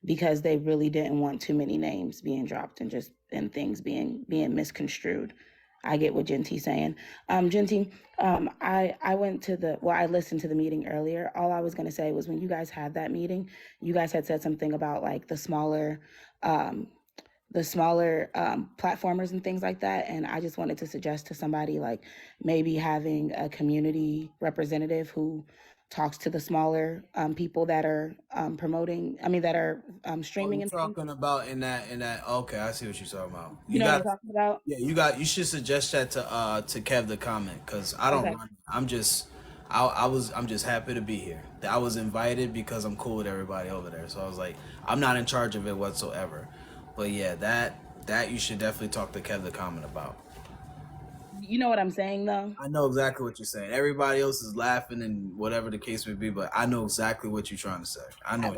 because they really didn't want too many names being dropped and things being misconstrued. I get what Genty's saying. Genty, I listened to the meeting earlier. All I was gonna say was when you guys had that meeting, you guys had said something about like the smaller platformers and things like that. And I just wanted to suggest to somebody like maybe having a community representative who talks to the smaller people that are streaming You're and things. talking about in that. Okay, I see what you're talking about. You know what I'm talking about? Yeah, you should suggest that to Kev the comment, because I don't Okay. run it. I'm just happy to be here. I was invited because I'm cool with everybody over there. So I was like, I'm not in charge of it whatsoever. But yeah, that you should definitely talk to Kev the comment about. You know what I'm saying though? I know exactly what you're saying. Everybody else is laughing and whatever the case may be, but I know exactly what you're trying to say. I know.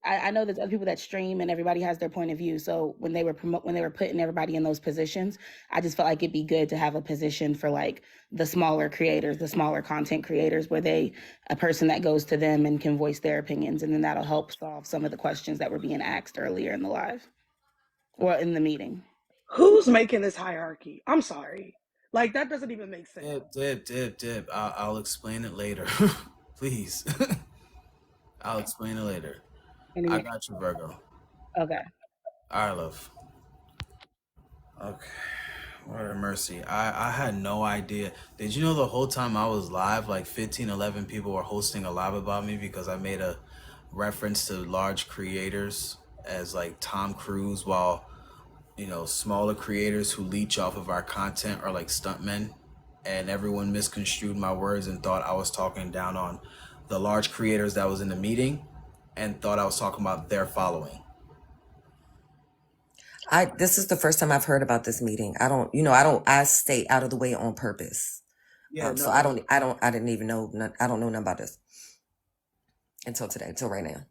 I know there's other people that stream and everybody has their point of view. So when they were putting everybody in those positions, I just felt like it'd be good to have a position for like the smaller creators, the smaller content creators, where a person that goes to them and can voice their opinions, and then that'll help solve some of the questions that were being asked earlier in the live or in the meeting. Who's making this hierarchy? I'm sorry. Like, that doesn't even make sense. Dip. I'll explain it later. Please. I'll explain it later. I got you, Virgo. Okay. All right, love. Okay. Lord have mercy. I had no idea. Did you know the whole time I was live, like 15, 11 people were hosting a live about me because I made a reference to large creators as like Tom Cruise, while, smaller creators who leech off of our content are like stuntmen, and everyone misconstrued my words and thought I was talking down on the large creators that was in the meeting and thought I was talking about their following. This is the first time I've heard about this meeting. I stay out of the way on purpose. Yeah, so I didn't even know, I don't know nothing about this until right now.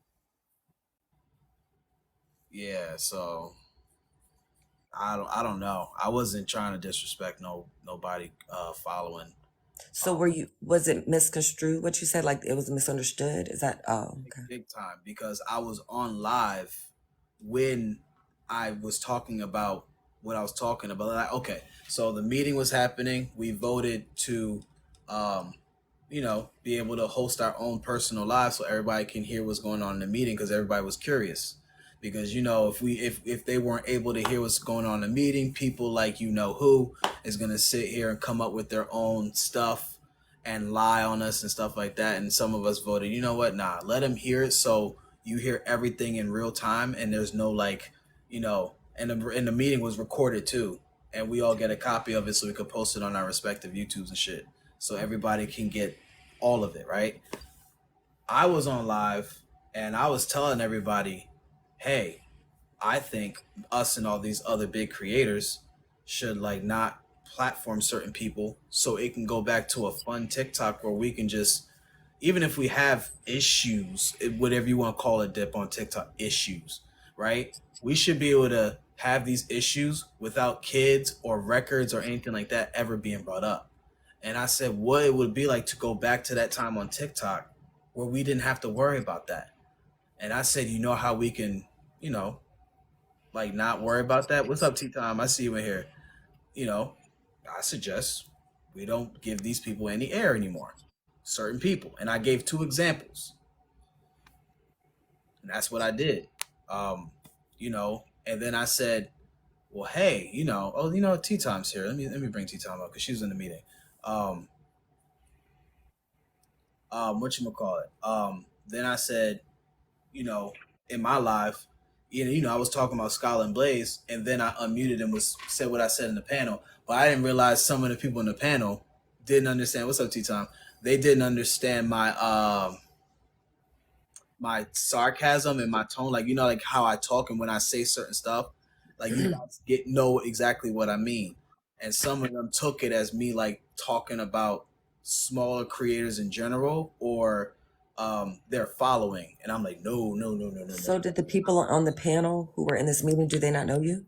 Yeah, so I don't know. I wasn't trying to disrespect nobody following. So was it misconstrued what you said? Like it was misunderstood? Is that, okay. Big time, because I was on live when I was talking about what I was talking about. Like, okay, so the meeting was happening. We voted to, be able to host our own personal live so everybody can hear what's going on in the meeting, because everybody was curious. Because if they weren't able to hear what's going on in the meeting, people like who is gonna sit here and come up with their own stuff and lie on us and stuff like that. And some of us voted, you know what? Nah, let them hear it so you hear everything in real time, and there's no and the meeting was recorded too, and we all get a copy of it so we could post it on our respective YouTubes and shit, so everybody can get all of it, right? I was on live and I was telling everybody, hey, I think us and all these other big creators should not platform certain people so it can go back to a fun TikTok where we can just, even if we have issues, whatever you want to call it, Dip, on TikTok, issues, right? We should be able to have these issues without kids or records or anything like that ever being brought up. And I said what it would be like to go back to that time on TikTok where we didn't have to worry about that. And I said, how we can, not worry about that? What's up, T-Time? I see you in here. I suggest we don't give these people any air anymore. Certain people. And I gave 2 examples. And that's what I did. And then I said, well, hey, Tea Time's here. Let me bring Tea Time up because she was in the meeting. Whatchamacallit? Then I said, you know, in my live, I was talking about Scholar and Blaze, and then I unmuted and said what I said in the panel, but I didn't realize some of the people in the panel didn't understand. What's up, Tea Time? They didn't understand my sarcasm and my tone, like how I talk and when I say certain stuff, like you guys know exactly what I mean. And some of them took it as me like talking about smaller creators in general or their following. And I'm like, no. So did the people on the panel who were in this meeting, do they not know you?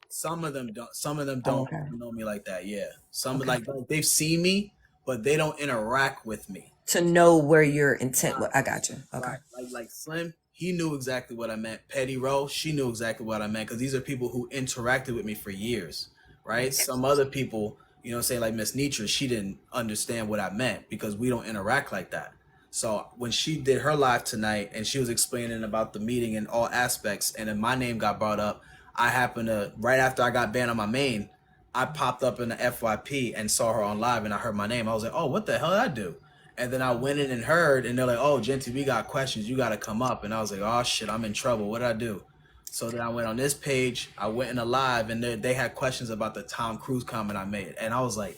Some of them don't. Some of them Oh, don't okay. know me like that. Yeah. Some Okay. like they've seen me, but they don't interact with me. To know where your intent was. I got you. Okay. Right. Like Slim, he knew exactly what I meant. Petty Row, she knew exactly what I meant because these are people who interacted with me for years, right? Some other people, say like Miss Nitra, she didn't understand what I meant because we don't interact like that. So when she did her live tonight and she was explaining about the meeting in all aspects, and then my name got brought up, I happened to, right after I got banned on my main, I popped up in the FYP and saw her on live and I heard my name. I was like, oh, what the hell did I do? And then I went in and heard, and they're like, oh, Genty, we got questions. You got to come up. And I was like, oh, shit, I'm in trouble. What did I do? So then I went on this page. I went in a live, and they had questions about the Tom Cruise comment I made. And I was like,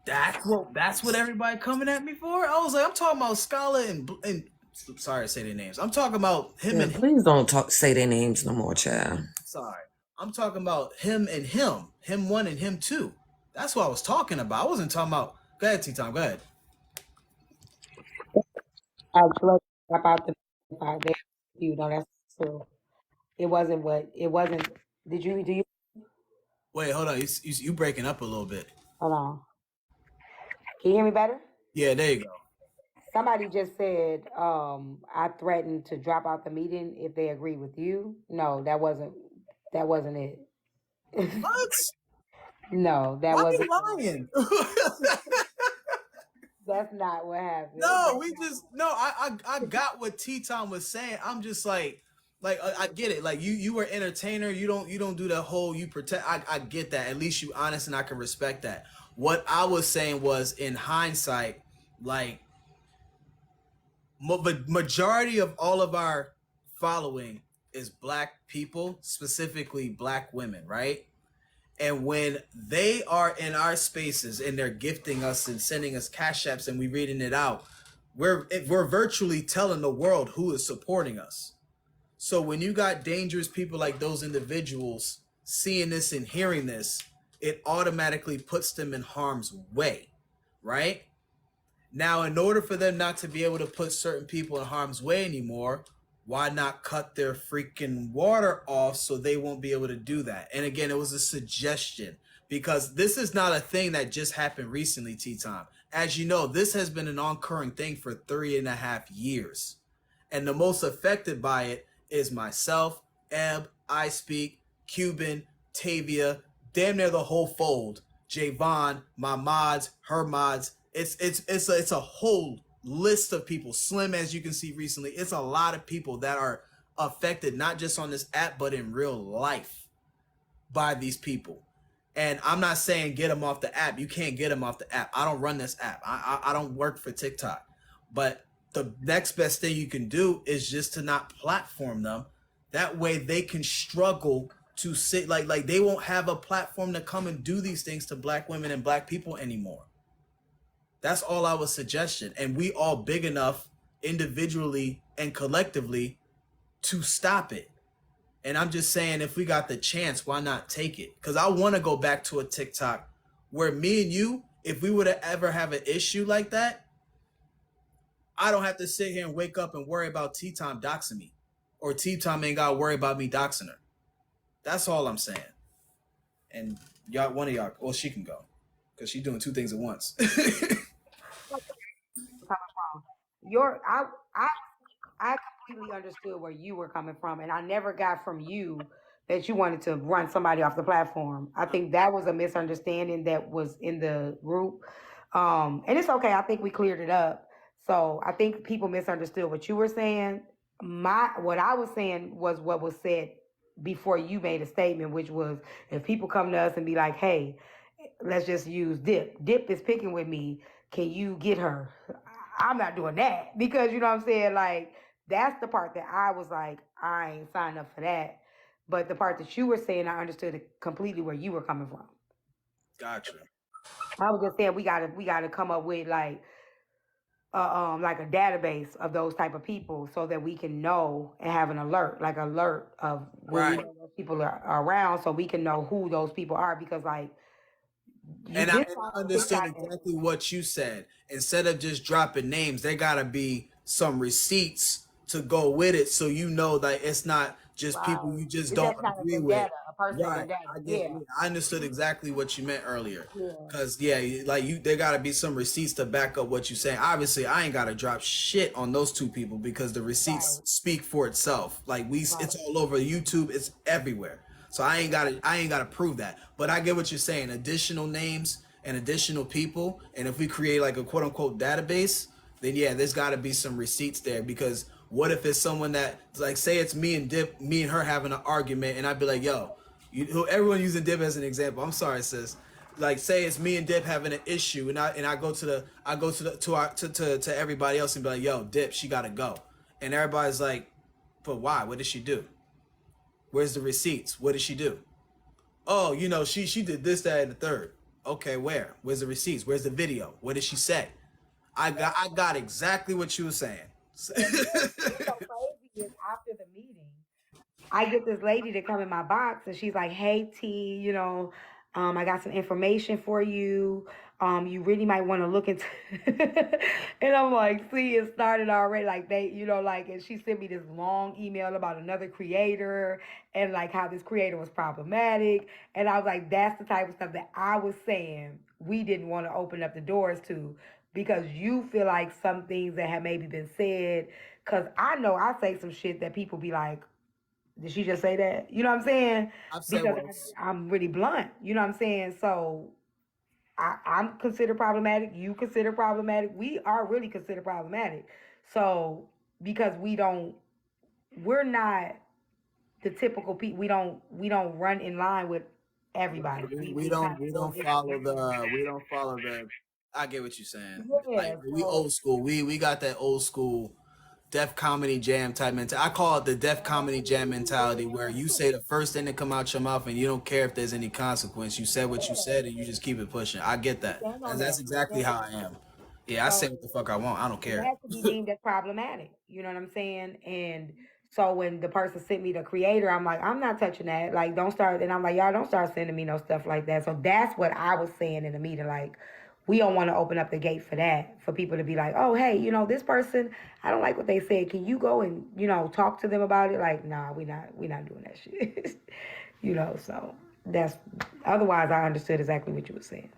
that's what everybody coming at me for? I was like, I'm talking about Scholar and sorry to say their names. I'm talking about him and him. Please don't say their names no more, child. Sorry. I'm talking about him and him. Him 1 and him 2. That's what I was talking about. I wasn't talking about... Go ahead, T-Time. Go ahead. About the there, that's true. It wasn't. Do you Wait, hold on. You breaking up a little bit. hold on? Can you hear me better? Yeah, there you go. Somebody just said I threatened to drop out the meeting if they agree with you. No, that wasn't it. What? No, that Why wasn't. are you lying? That's not what happened. No, I got what T-Tom was saying. I'm just like I get it. Like you were entertainer. You don't do that whole you protect. I get that. At least you honest, and I can respect that. What I was saying was, in hindsight, like majority of all of our following is Black people, specifically Black women, right? And when they are in our spaces and they're gifting us and sending us cash apps and we reading it out, we're virtually telling the world who is supporting us. So when you got dangerous people like those individuals seeing this and hearing this, it automatically puts them in harm's way, right? Now, in order for them not to be able to put certain people in harm's way anymore, why not cut their freaking water off so they won't be able to do that? And again, it was a suggestion because this is not a thing that just happened recently, T-Time. As you know, this has been an occurring thing for 3.5 years. And the most affected by it is myself, Eb, I Speak, Cuban, Tavia, damn near the whole fold, Javon, my mods, her mods. It's a whole list of people. Slim, as you can see recently, it's a lot of people that are affected, not just on this app, but in real life by these people. And I'm not saying get them off the app. You can't get them off the app. I don't run this app. I don't work for TikTok. But the next best thing you can do is just to not platform them. That way they can struggle to sit like they won't have a platform to come and do these things to Black women and Black people anymore. That's all I was suggesting. And we all big enough individually and collectively to stop it. And I'm just saying, if we got the chance, why not take it? Because I want to go back to a TikTok where me and you, if we would ever have an issue like that, I don't have to sit here and wake up and worry about T-Time doxing me. Or T-Time ain't got to worry about me doxing her. That's all I'm saying. And y'all, one of y'all, well, she can go. Because she's doing two things at once. I completely understood where you were coming from, and I never got from you that you wanted to run somebody off the platform. I think that was a misunderstanding that was in the group. And it's okay. I think we cleared it up. So I think people misunderstood what you were saying. What I was saying was what was said before you made a statement, which was if people come to us and be like, hey, let's just use Dip. Dip is picking with me. Can you get her? I'm not doing that because you know what I'm saying? Like, that's the part that I was like, I ain't signed up for that. But the part that you were saying, I understood it completely where you were coming from. Gotcha. I was just saying we gotta come up with like a database of those type of people so that we can know and have an alert of when we Right. know those people are around so we can know who those people are because like you And this I understood TikTok exactly what you said. Instead of just dropping names, there gotta be some receipts to go with it, so you know that it's not just people you just don't that's not a agree with. vendetta, a personal Right. vendetta. Yeah, I understood exactly what you meant earlier. Yeah. Cause like there gotta be some receipts to back up what you're saying. Obviously, I ain't gotta drop shit on those two people because the receipts speak for itself. Like it's all over YouTube, it's everywhere. So I ain't gotta prove that. But I get what you're saying. Additional names and additional people, and if we create like a quote unquote database, then yeah, there's gotta be some receipts there because what if it's someone that like say it's me and her having an argument and I'd be like, yo, everyone using Dip as an example. I'm sorry, sis. Like say it's me and Dip having an issue and I go to everybody else and be like, yo, Dip, she gotta go. And everybody's like, but why? What did she do? Where's the receipts? What did she do? Oh, she did this, that, and the third. Okay, where? Where's the receipts? Where's the video? What did she say? I got exactly what you were saying. What's so crazy is after the meeting, I get this lady to come in my box and she's like, hey T, I got some information for you. You really might want to look into and I'm like, see, it started already. Like and she sent me this long email about another creator and like how this creator was problematic. And I was like, that's the type of stuff that I was saying we didn't want to open up the doors to because you feel like some things that have maybe been said. Cause I know I say some shit that people be like, did she just say that? You know what I'm saying? I've said Because I'm really blunt. You know what I'm saying? So I'm considered problematic. You consider problematic. We are really considered problematic. So because we're not the typical people. We don't run in line with everybody. we don't follow the. I get what you're saying. Like we old school. We got that old school Def Comedy Jam type mentality. I call it the Def Comedy Jam mentality, where you say the first thing that come out your mouth and you don't care if there's any consequence. You said what you said and you just keep it pushing. I get that. That's exactly how I am. Yeah, I say what the fuck I want. I don't care. It has to be deemed as problematic. You know what I'm saying? And so when the person sent me the creator, I'm like, I'm not touching that. Like, don't start. And I'm like, y'all don't start sending me no stuff like that. So that's what I was saying in the meeting. Like, we don't want to open up the gate for that, for people to be like, oh, hey, this person, I don't like what they said. Can you go and, talk to them about it? Like, nah, we not doing that shit. So that's, otherwise I understood exactly what you were saying.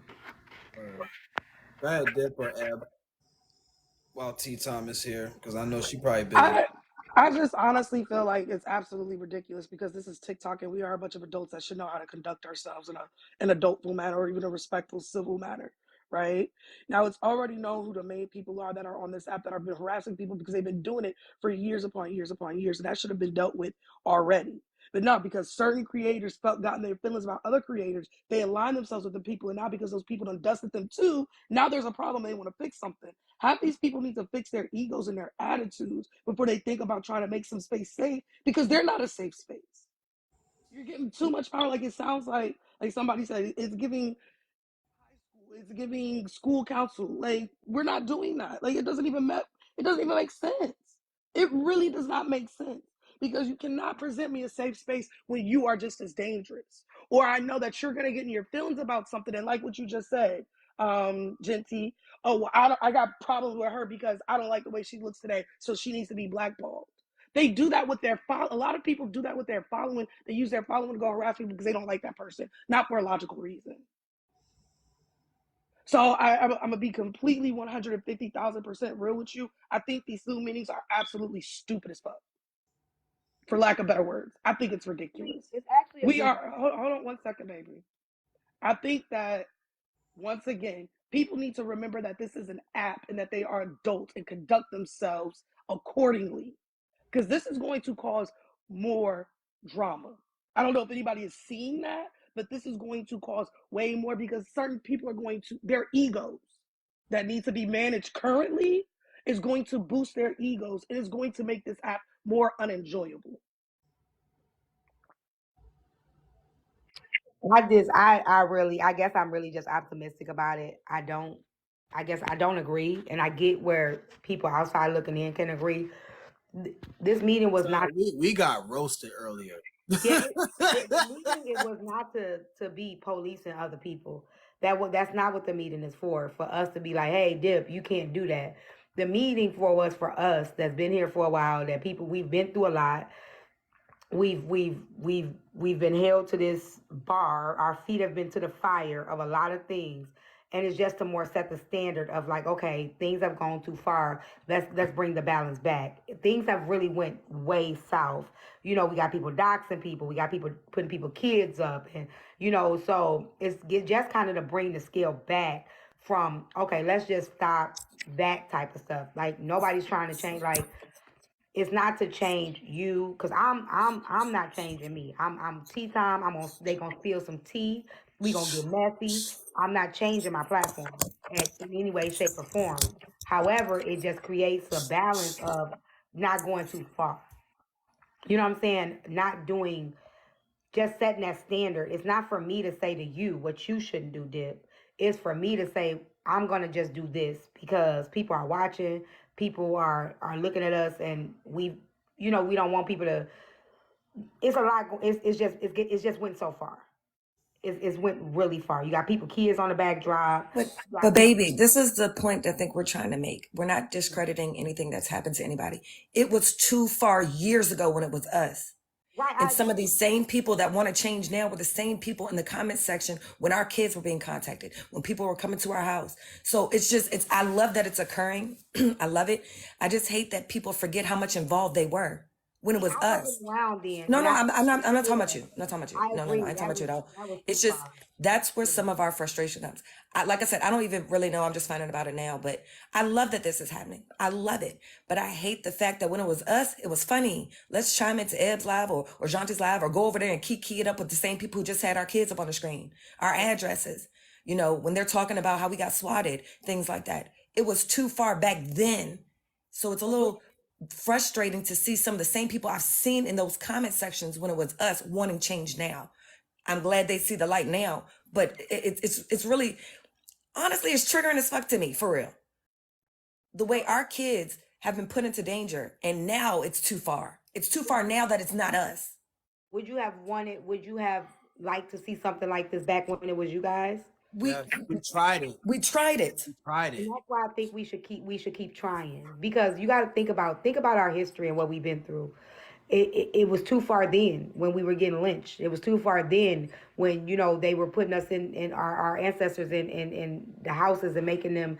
Go ahead, Dip or Eb. While T Thomas here, because I know she probably busy. I just honestly feel like it's absolutely ridiculous because this is TikTok and we are a bunch of adults that should know how to conduct ourselves in an adultful manner or even a respectful, civil manner, right? Now, it's already known who the main people are that are on this app that have been harassing people because they've been doing it for years upon years upon years, and that should have been dealt with already. But not because certain creators gotten their feelings about other creators, they align themselves with the people, and now because those people done dusted them too, now there's a problem. They want to fix something. Half these people need to fix their egos and their attitudes before they think about trying to make some space safe because they're not a safe space. You're getting too much power. Like it sounds like somebody said, it's giving high school, it's giving school council. Like we're not doing that. Like it doesn't even make sense. It really does not make sense because you cannot present me a safe space when you are just as dangerous. Or I know that you're gonna get in your feelings about something and like what you just said, Genty. Oh, well, I got problems with her because I don't like the way she looks today, so she needs to be blackballed. They do that with their a lot of people do that with their following. They use their following to go harass people because they don't like that person, not for a logical reason. So I'm gonna be completely 150,000% real with you. I think these Zoom meetings are absolutely stupid as fuck, for lack of better words. I think it's ridiculous. It's actually We are. Hold on 1 second, baby. I think that once again, people need to remember that this is an app and that they are adults and conduct themselves accordingly, because this is going to cause more drama. I don't know if anybody is seeing that, but this is going to cause way more because certain people are going to, their egos that need to be managed currently is going to boost their egos. It is going to make this app more unenjoyable. I guess I'm really just optimistic about it. I guess I don't agree, and I get where people outside looking in can agree. This meeting was not. We got roasted earlier. Yeah, the meeting it was not to be policing other people. That's not what the meeting is for. For us to be like, hey, Dip, you can't do that. The meeting was for us that's been here for a while. That people we've been through a lot. We've been held to this bar. Our feet have been to the fire of a lot of things, and it's just to more set the standard of like, okay, things have gone too far. Let's bring the balance back. Things have really went way south. You know, we got people doxing people. We got people putting people kids up, and so it's just kind of to bring the scale back from okay, let's just stop that type of stuff. Like nobody's trying to change. Like it's not to change you because I'm not changing me. I'm tea time. They gonna spill some tea. We gonna get messy. I'm not changing my platform in any way, shape, or form. However, it just creates a balance of not going too far. You know what I'm saying? Not doing just setting that standard. It's not for me to say to you what you shouldn't do, Dip. It's for me to say I'm gonna just do this because people are watching, people are looking at us, and we don't want people to. It's a lot. It's just went so far. It's went really far. You got kids on the backdrop. But baby, this is the point I think we're trying to make. We're not discrediting anything that's happened to anybody. It was too far years ago when it was us. Right, And some of these same people that want to change now were the same people in the comment section when our kids were being contacted, when people were coming to our house. So I love that it's occurring. I love it. I just hate that people forget how much involved they were when it was I us. wasn't around then. No, and no, I- I'm not talking about you. I'm not talking about you. I No, agree. I ain't talking about you at all. That was It's too just, far. that's where some of our frustration comes. Like I said, I don't even really know. I'm just finding about it now, but I love that this is happening. I love it. But I hate the fact that when it was us, it was funny. Let's chime into Eb's live or Janti's live or go over there and key it up with the same people who just had our kids up on the screen, our addresses, when they're talking about how we got swatted, things like that. It was too far back then. So it's a little frustrating to see some of the same people I've seen in those comment sections when it was us wanting change now. I'm glad they see the light now, but it's really, honestly, it's triggering as fuck to me, for real. The way our kids have been put into danger, and now it's too far. It's too far now that it's not us. Would you have liked to see something like this back when it was you guys? We tried it. We tried it. And that's why I think we should keep trying because you got to think about our history and what we've been through. It was too far then when we were getting lynched. It was too far then when they were putting us in our ancestors in the houses and making them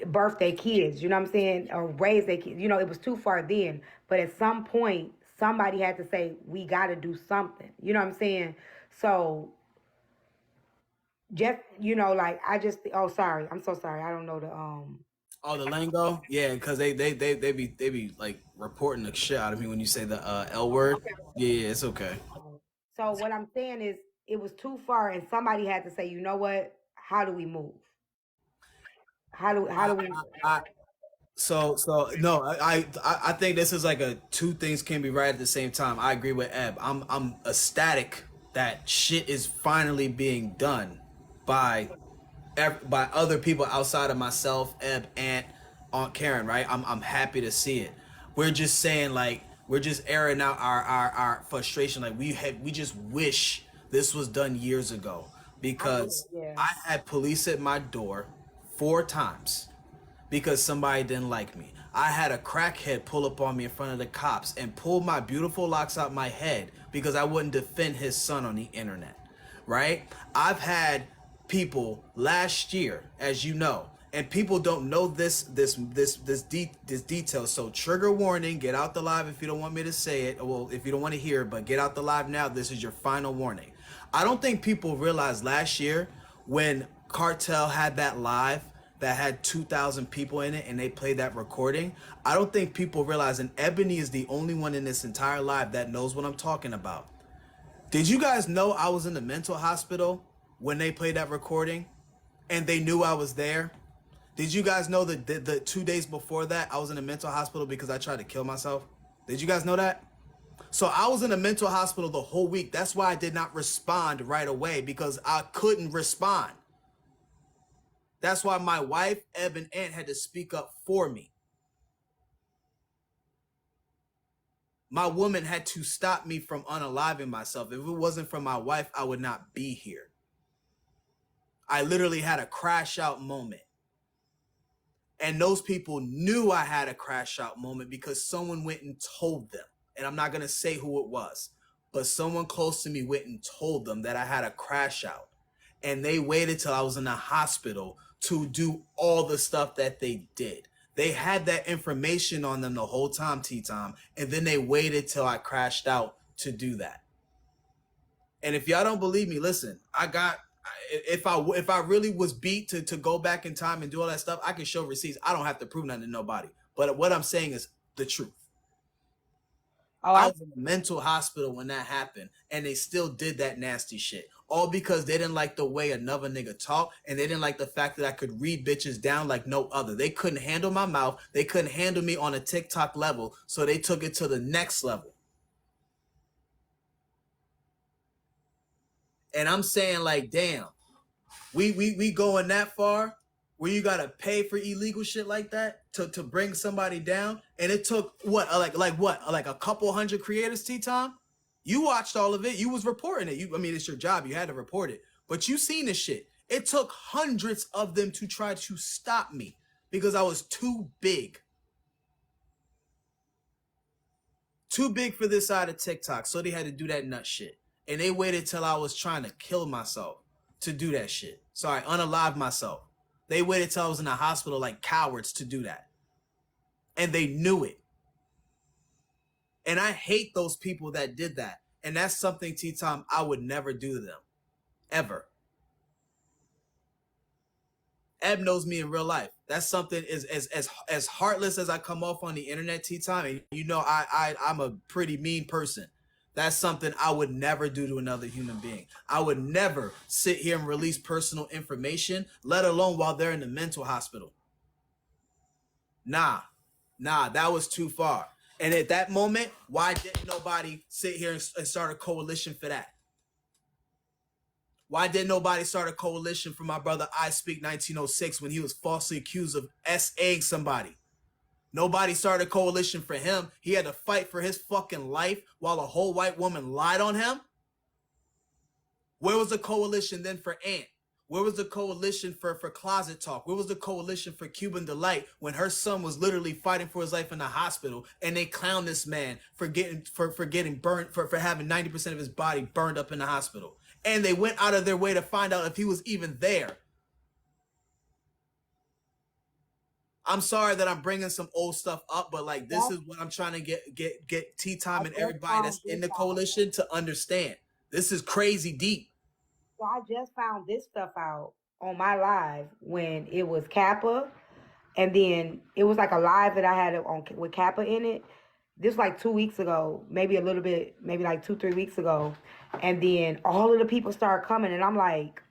birth their kids. You know what I'm saying, or raise their kids. It was too far then. But at some point, somebody had to say we got to do something. You know what I'm saying? So. Just oh sorry, I'm so sorry. I don't know the Oh, the lingo, yeah, because they be like reporting the shit out of me when you say the L word. Okay. Yeah, it's okay. So what I'm saying is it was too far, and somebody had to say, you know what? How do we move? How do we? So no, I think this is like two things can be right at the same time. I agree with Eb. I'm ecstatic that shit is finally being done by other people outside of myself, Eb, Aunt Karen, right? I'm happy to see it. We're just saying we're just airing out our frustration. Like we just wish this was done years ago because I had police at my door 4 times because somebody didn't like me. I had a crackhead pull up on me in front of the cops and pull my beautiful locks out my head because I wouldn't defend his son on the internet, right? I've had people last year, as you know, and people don't know this detail. So trigger warning, get out the live if you don't want me to say it. Well, if you don't want to hear it, but get out the live now. This is your final warning. I don't think people realized last year when Cartel had that live that had 2,000 people in it and they played that recording. I don't think people realize, and Ebony is the only one in this entire live that knows what I'm talking about. Did you guys know I was in the mental hospital when they played that recording and they knew I was there? Did you guys know that the 2 days before that I was in a mental hospital because I tried to kill myself? Did you guys know that? So I was in a mental hospital the whole week. That's why I did not respond right away, because I couldn't respond. That's why my wife, Eb, and Aunt had to speak up for me. My woman had to stop me from unaliving myself. If it wasn't for my wife, I would not be here. I literally had a crash out moment. And those people knew I had a crash out moment because someone went and told them. And I'm not going to say who it was, but someone close to me went and told them that I had a crash out. And they waited till I was in the hospital to do all the stuff that they did. They had that information on them the whole time, T-Tom, and then they waited till I crashed out to do that. And if y'all don't believe me, listen, if I really was beat to go back in time and do all that stuff, I can show receipts. I don't have to prove nothing to nobody. But what I'm saying is the truth. I was in a mental hospital when that happened, and they still did that nasty shit. All because they didn't like the way another nigga talked, and they didn't like the fact that I could read bitches down like no other. They couldn't handle my mouth. They couldn't handle me on a TikTok level, so they took it to the next level. And I'm saying, like, damn, we going that far where you gotta pay for illegal shit like that to bring somebody down. And it took what, like a couple hundred creators, T-Tom? You watched all of it. You was reporting it. I mean, it's your job. You had to report it. But you seen this shit. It took hundreds of them to try to stop me because I was too big. Too big for this side of TikTok. So they had to do that nut shit. And they waited till I was trying to kill myself to do that shit. So I unalived myself. They waited till I was in the hospital like cowards to do that. And they knew it. And I hate those people that did that. And that's something, T-Tom, I would never do to them. Ever. Eb knows me in real life. That's something as heartless as I come off on the internet, T-Tom, and you know I'm a pretty mean person. That's something I would never do to another human being. I would never sit here and release personal information, let alone while they're in the mental hospital. Nah, that was too far. And at that moment, why didn't nobody sit here and start a coalition for that? Why didn't nobody start a coalition for my brother I Speak 1906 when he was falsely accused of SAing somebody? Nobody started a coalition for him. He had to fight for his fucking life while a whole white woman lied on him. Where was the coalition then for Ant? Where was the coalition for Closet Talk? Where was the coalition for Cuban Delight when her son was literally fighting for his life in the hospital and they clowned this man for getting burned, for having 90% of his body burned up in the hospital? And they went out of their way to find out if he was even there. I'm sorry that I'm bringing some old stuff up, but like this is what I'm trying to get T-Time and everybody that's in the coalition to understand. This is crazy deep. So I just found this stuff out on my live when it was Kappa, and then it was like a live that I had on with Kappa in it. This was like 2 weeks ago, maybe a little bit, maybe like 2-3 weeks ago, and then all of the people started coming, and I'm like,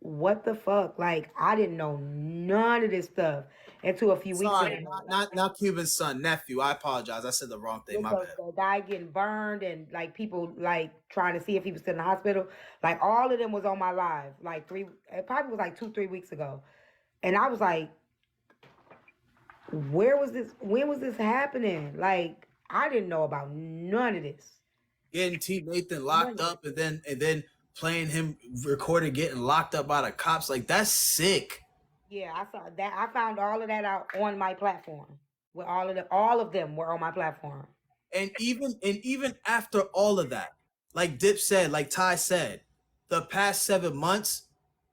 what the fuck? Like, I didn't know none of this stuff until a few weeks ago. Not Cuban's son, nephew. I apologize. I said the wrong thing. My bad. The guy getting burned and like people like trying to see if he was still in the hospital. Like all of them was on my live. Like it probably was like 2-3 weeks ago. And I was like, where was this? When was this happening? Like, I didn't know about none of this. Getting T Nathan locked up and then playing him recorded getting locked up by the cops. Like, that's sick. Yeah, I saw that. I found all of that out on my platform. Where all of them were on my platform. And even after all of that, like Dip said, like Ty said, the past 7 months,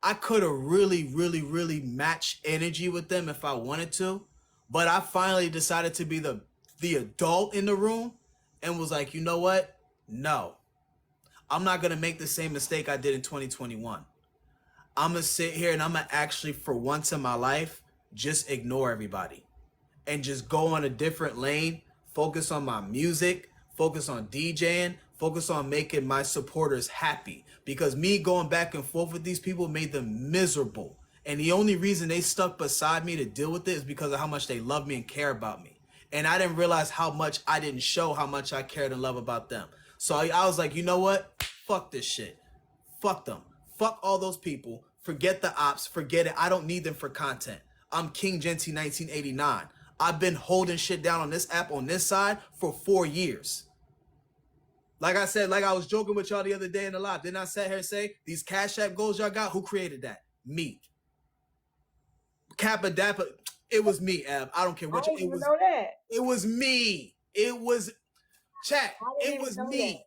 I could have really matched energy with them if I wanted to. But I finally decided to be the adult in the room and was like, you know what? No. I'm not going to make the same mistake I did in 2021. I'm going to sit here and I'm going to actually, for once in my life, just ignore everybody and just go on a different lane, focus on my music, focus on DJing, Focus on making my supporters happy, because me going back and forth with these people made them miserable. And the only reason they stuck beside me to deal with it is because of how much they love me and care about me. And I didn't realize how much I didn't show how much I cared and love about them. So I was like, you know what? Fuck this shit. Fuck them. Fuck all those people. Forget the ops. Forget it. I don't need them for content. I'm King Genty 1989. I've been holding shit down on this app on this side for 4 years. Like I said, like I was joking with y'all the other day in the live. Didn't I sit here and say, these Cash App goals y'all got, who created that? Me. Kappa Dappa, it was me, Ab. I don't care what I didn't even know that. It was me. It was, chat, I didn't it was even know me. that.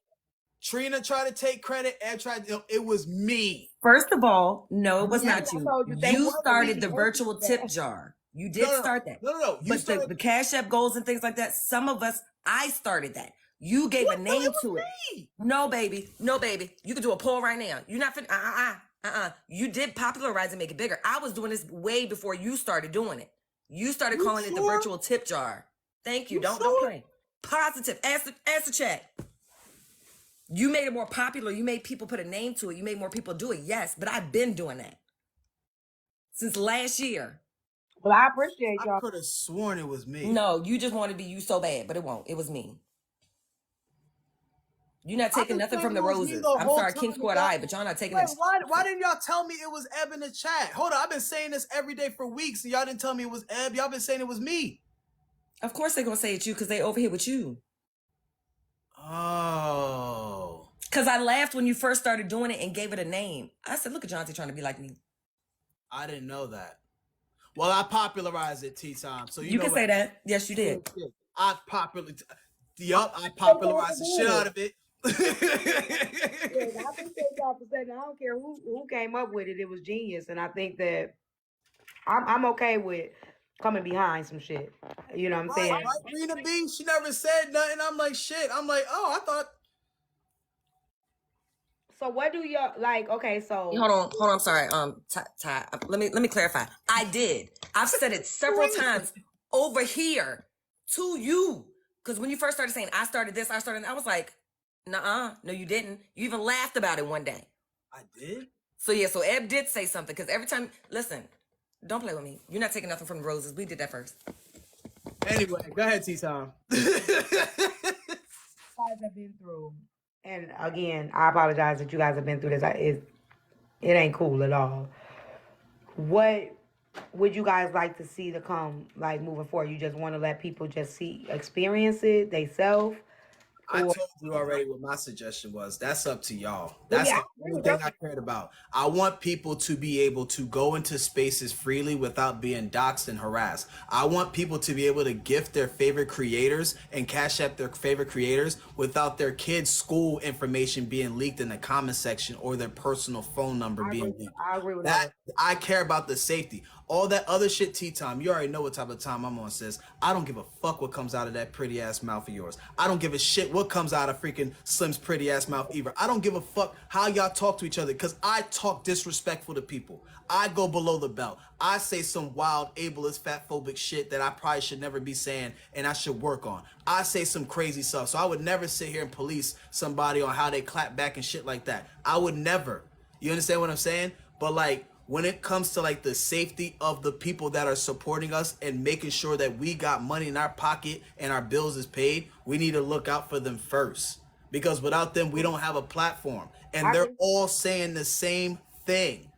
Trina tried to take credit, Ab tried to, it was me. First of all, no, it was Yeah, not I you. told you they You wasn't started really the virtual open to tip that. jar. You did start that. No. You But started the Cash App goals and things like that, some of us, I started that. You gave a name to it. me. No, baby. No, baby. You can do a poll right now. You're not finna, You did popularize and make it bigger. I was doing this way before you started doing it. You started calling it the virtual tip jar. Thank you. Don't play. Positive. Ask the chat. You made it more popular. You made people put a name to it. You made more people do it. Yes, but I've been doing that since last year. Well, I appreciate I y'all. could have sworn it was me. No, you just want to be you so bad, but it won't. It was me. You're not taking nothing from the roses. I'm sorry, King's Court Eye, but y'all not taking it. Why didn't y'all tell me it was Eb in the chat? Hold on, I've been saying this every day for weeks, and y'all didn't tell me it was Eb. Y'all been saying it was me. Of course they're gonna say it's you because they over here with you. Oh. Because I laughed when you first started doing it and gave it a name. I said, look at Jonty trying to be like me. I didn't know that. Well, I popularized it, T-Time. So You can say that. Yes, you did. I popularized the shit out of it. Yeah, I appreciate y'all for saying that. I don't care who came up with it. It was genius, and I think that I'm okay with coming behind some shit. You know what I'm saying? Right, Rena B, she never said nothing. I'm like, shit. I'm like, oh, I thought. So what do y'all like? Okay, so Hold on. I'm sorry. Ty, let me clarify. I did. I've said it several times over here to you. Because when you first started saying, I started this, I was like, nuh-uh, no, you didn't. You even laughed about it one day. I did? So yeah, so Eb did say something. Because every time, listen, don't play with me. You're not taking nothing from the roses. We did that first. Anyway, go ahead, T-Time. guys have been through, and again, I apologize that you guys have been through this. It ain't cool at all. What would you guys like to see to come, like, moving forward? You just want to let people just experience it themselves? I told you already what my suggestion was. That's up to y'all. That's the only thing I cared about. I want people to be able to go into spaces freely without being doxxed and harassed. I want people to be able to gift their favorite creators and cash app their favorite creators without their kids' school information being leaked in the comment section or their personal phone number being leaked. I agree with that. I care about the safety. All that other shit, T-Time, you already know what type of time I'm on, sis. I don't give a fuck what comes out of that pretty ass mouth of yours. I don't give a shit what comes out of freaking Slim's pretty ass mouth either. I don't give a fuck how y'all talk to each other, because I talk disrespectful to people. I go below the belt. I say some wild, ableist, fatphobic shit that I probably should never be saying and I should work on. I say some crazy stuff. So I would never sit here and police somebody on how they clap back and shit like that. I would never. You understand what I'm saying? But like, when it comes to like the safety of the people that are supporting us and making sure that we got money in our pocket and our bills is paid, we need to look out for them first, because without them, we don't have a platform. And they're all saying the same thing.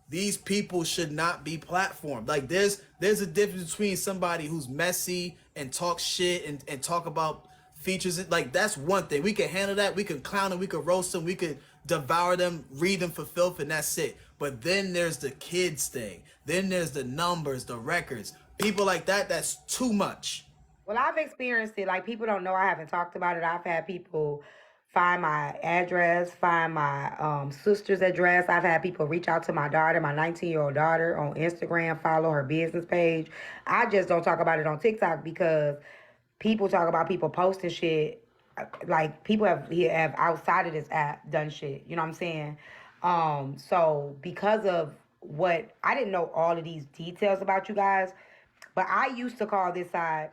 These people should not be platformed. Like there's a difference between somebody who's messy and talk shit and talk about features. Like that's one thing. We can handle that. We can clown them. We can roast them. We could devour them, read them for filth, and that's it. But then there's the kids thing. Then there's the numbers, the records. People like that, that's too much. Well, I've experienced it. Like, people don't know I haven't talked about it. I've had people find my address, find my sister's address. I've had people reach out to my daughter, my 19-year-old daughter, on Instagram, follow her business page. I just don't talk about it on TikTok because people talk about people posting shit. Like, people have outside of this app done shit. You know what I'm saying? So because of what, I didn't know all of these details about you guys, but I used to call this side,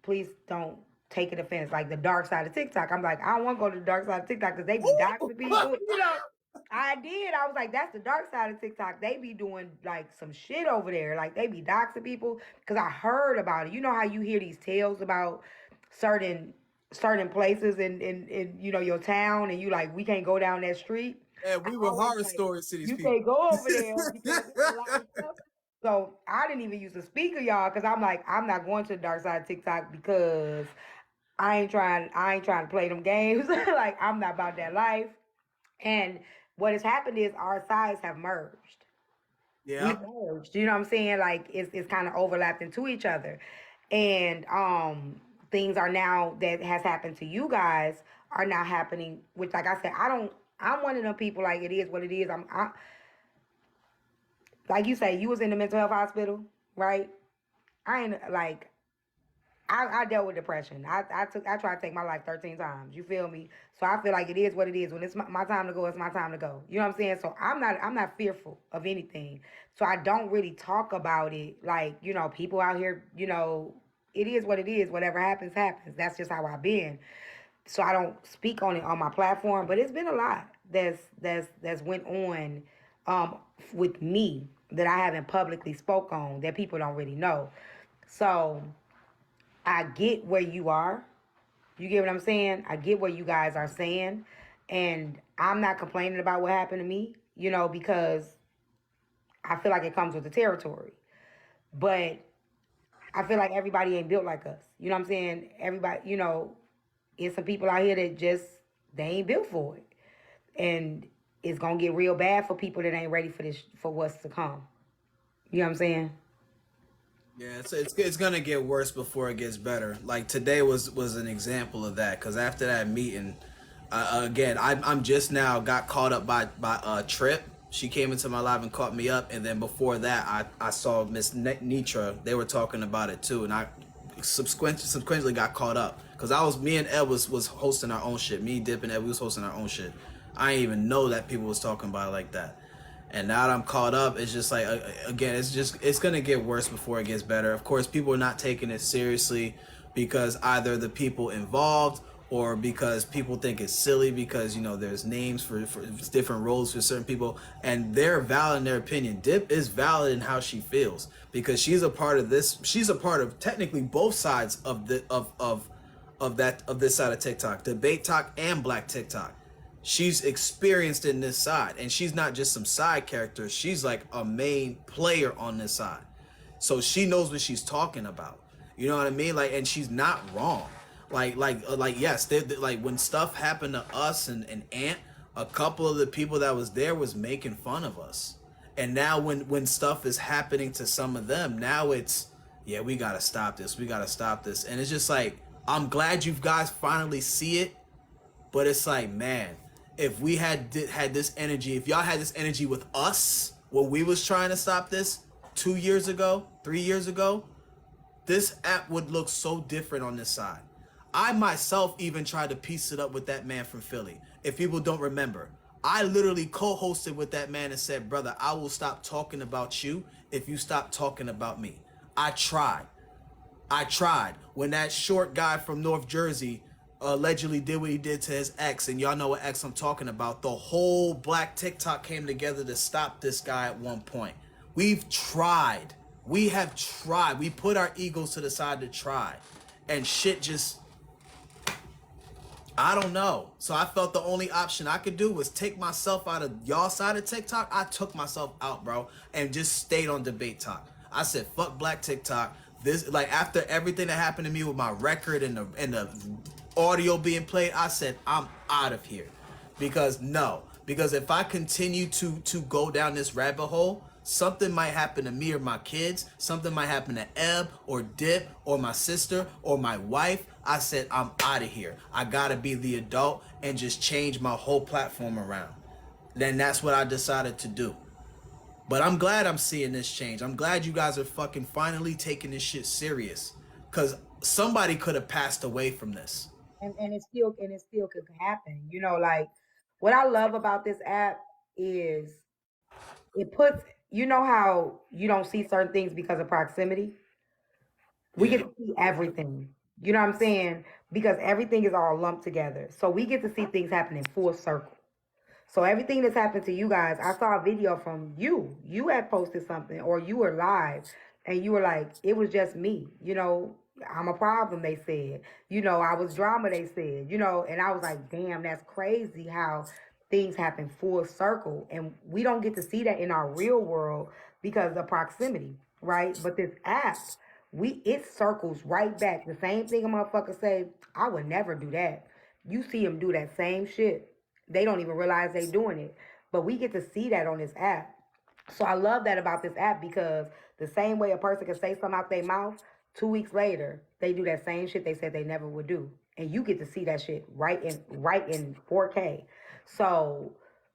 please don't taking offense, like the dark side of TikTok. I'm like, I don't want to go to the dark side of TikTok because they be doxing people. You know, I did. I was like, that's the dark side of TikTok. They be doing like some shit over there. Like they be doxing people because I heard about it. You know how you hear these tales about certain places in you know your town, and you like, we can't go down that street. Yeah, we were horror stories to these You people. can't go over there because it's a lot of stuff. So I didn't even use the speaker, y'all, because I'm like, I'm not going to the dark side of TikTok because I ain't trying to play them games. Like I'm not about that life. And what has happened is our sides have merged. Yeah. We merged. You know what I'm saying? Like it's kind of overlapped into each other. And things are now that has happened to you guys are now happening, which like I said, I'm one of them people, like it is what it is. I like you say, you was in the mental health hospital, right? I ain't like I dealt with depression. I tried to take my life 13 times. You feel me? So I feel like it is what it is. When it's my time to go, it's my time to go. You know what I'm saying? So I'm not fearful of anything. So I don't really talk about it. Like, you know, people out here, you know, it is what it is. Whatever happens, happens. That's just how I've been. So I don't speak on it on my platform, but it's been a lot that's went on with me that I haven't publicly spoke on that people don't really know. So I get where you are. You get what I'm saying? I get what you guys are saying. And I'm not complaining about what happened to me, you know, because I feel like it comes with the territory. But I feel like everybody ain't built like us. You know what I'm saying? Everybody, you know, it's some people out here that just, they ain't built for it. And it's going to get real bad for people that ain't ready for this, for what's to come. You know what I'm saying? Yeah, it's gonna get worse before it gets better. Like today was an example of that. Cause after that meeting, again, I'm just now got caught up by Trip. She came into my live and caught me up, and then before that, I saw Miss Nitra. They were talking about it too, and I subsequently got caught up because me and Ed was hosting our own shit. Me, Dip, and Ed, we was hosting our own shit. I didn't even know that people was talking about it like that. And now that I'm caught up, it's just like, again, it's going to get worse before it gets better. Of course, people are not taking it seriously because either the people involved or because people think it's silly because, you know, there's names for different roles for certain people. And they're valid in their opinion. Dip is valid in how she feels because she's a part of this. She's a part of technically both sides of this side of TikTok, debate talk and black TikTok. She's experienced in this side, and she's not just some side character. She's like a main player on this side. So she knows what she's talking about. You know what I mean? Like, and she's not wrong. Like yes, like when stuff happened to us and Ant, a couple of the people that was there was making fun of us. And now when stuff is happening to some of them, now it's, yeah, we gotta stop this. We gotta stop this. And it's just like, I'm glad you guys finally see it, but it's like, man, if we had this energy, if y'all had this energy with us when we was trying to stop this 2 years ago, 3 years ago, this app would look so different on this side. I myself even tried to piece it up with that man from Philly. If people don't remember, I literally co-hosted with that man and said, brother, I will stop talking about you if you stop talking about me. I tried. When that short guy from North Jersey allegedly did what he did to his ex, and y'all know what ex I'm talking about, the whole black TikTok came together to stop this guy at one point. We've tried. We have tried. We put our egos to the side to try. And shit just, I don't know. So I felt the only option I could do was take myself out of y'all side of TikTok. I took myself out, bro, and just stayed on debate talk. I said, fuck black TikTok. This, like, after everything that happened to me with my record and the audio being played, I said, I'm out of here. Because if I continue to go down this rabbit hole, something might happen to me or my kids, something might happen to Eb or Dip or my sister or my wife. I said, I'm out of here. I gotta be the adult and just change my whole platform around. Then that's what I decided to do. But I'm glad I'm seeing this change. I'm glad you guys are fucking finally taking this shit serious. Cause somebody could have passed away from this. And it still could happen. You know, like what I love about this app is it puts, you know how you don't see certain things because of proximity? We get to see everything. You know what I'm saying? because everything is all lumped together. So we get to see things happen in full circle. So everything that's happened to you guys, I saw a video from you. You had posted something, or you were live, and you were like, it was just me. I'm a problem, they said. I was drama, they said. And I was like, damn, that's crazy how things happen full circle. And we don't get to see that in our real world because of proximity, right? But this app, it circles right back. The same thing a motherfucker say, I would never do that. You see him do that same shit. They don't even realize they doing it. But we get to see that on this app. So I love that about this app, because the same way a person can say something out their mouth, 2 weeks later, they do that same shit they said they never would do. And you get to see that shit right in 4K. So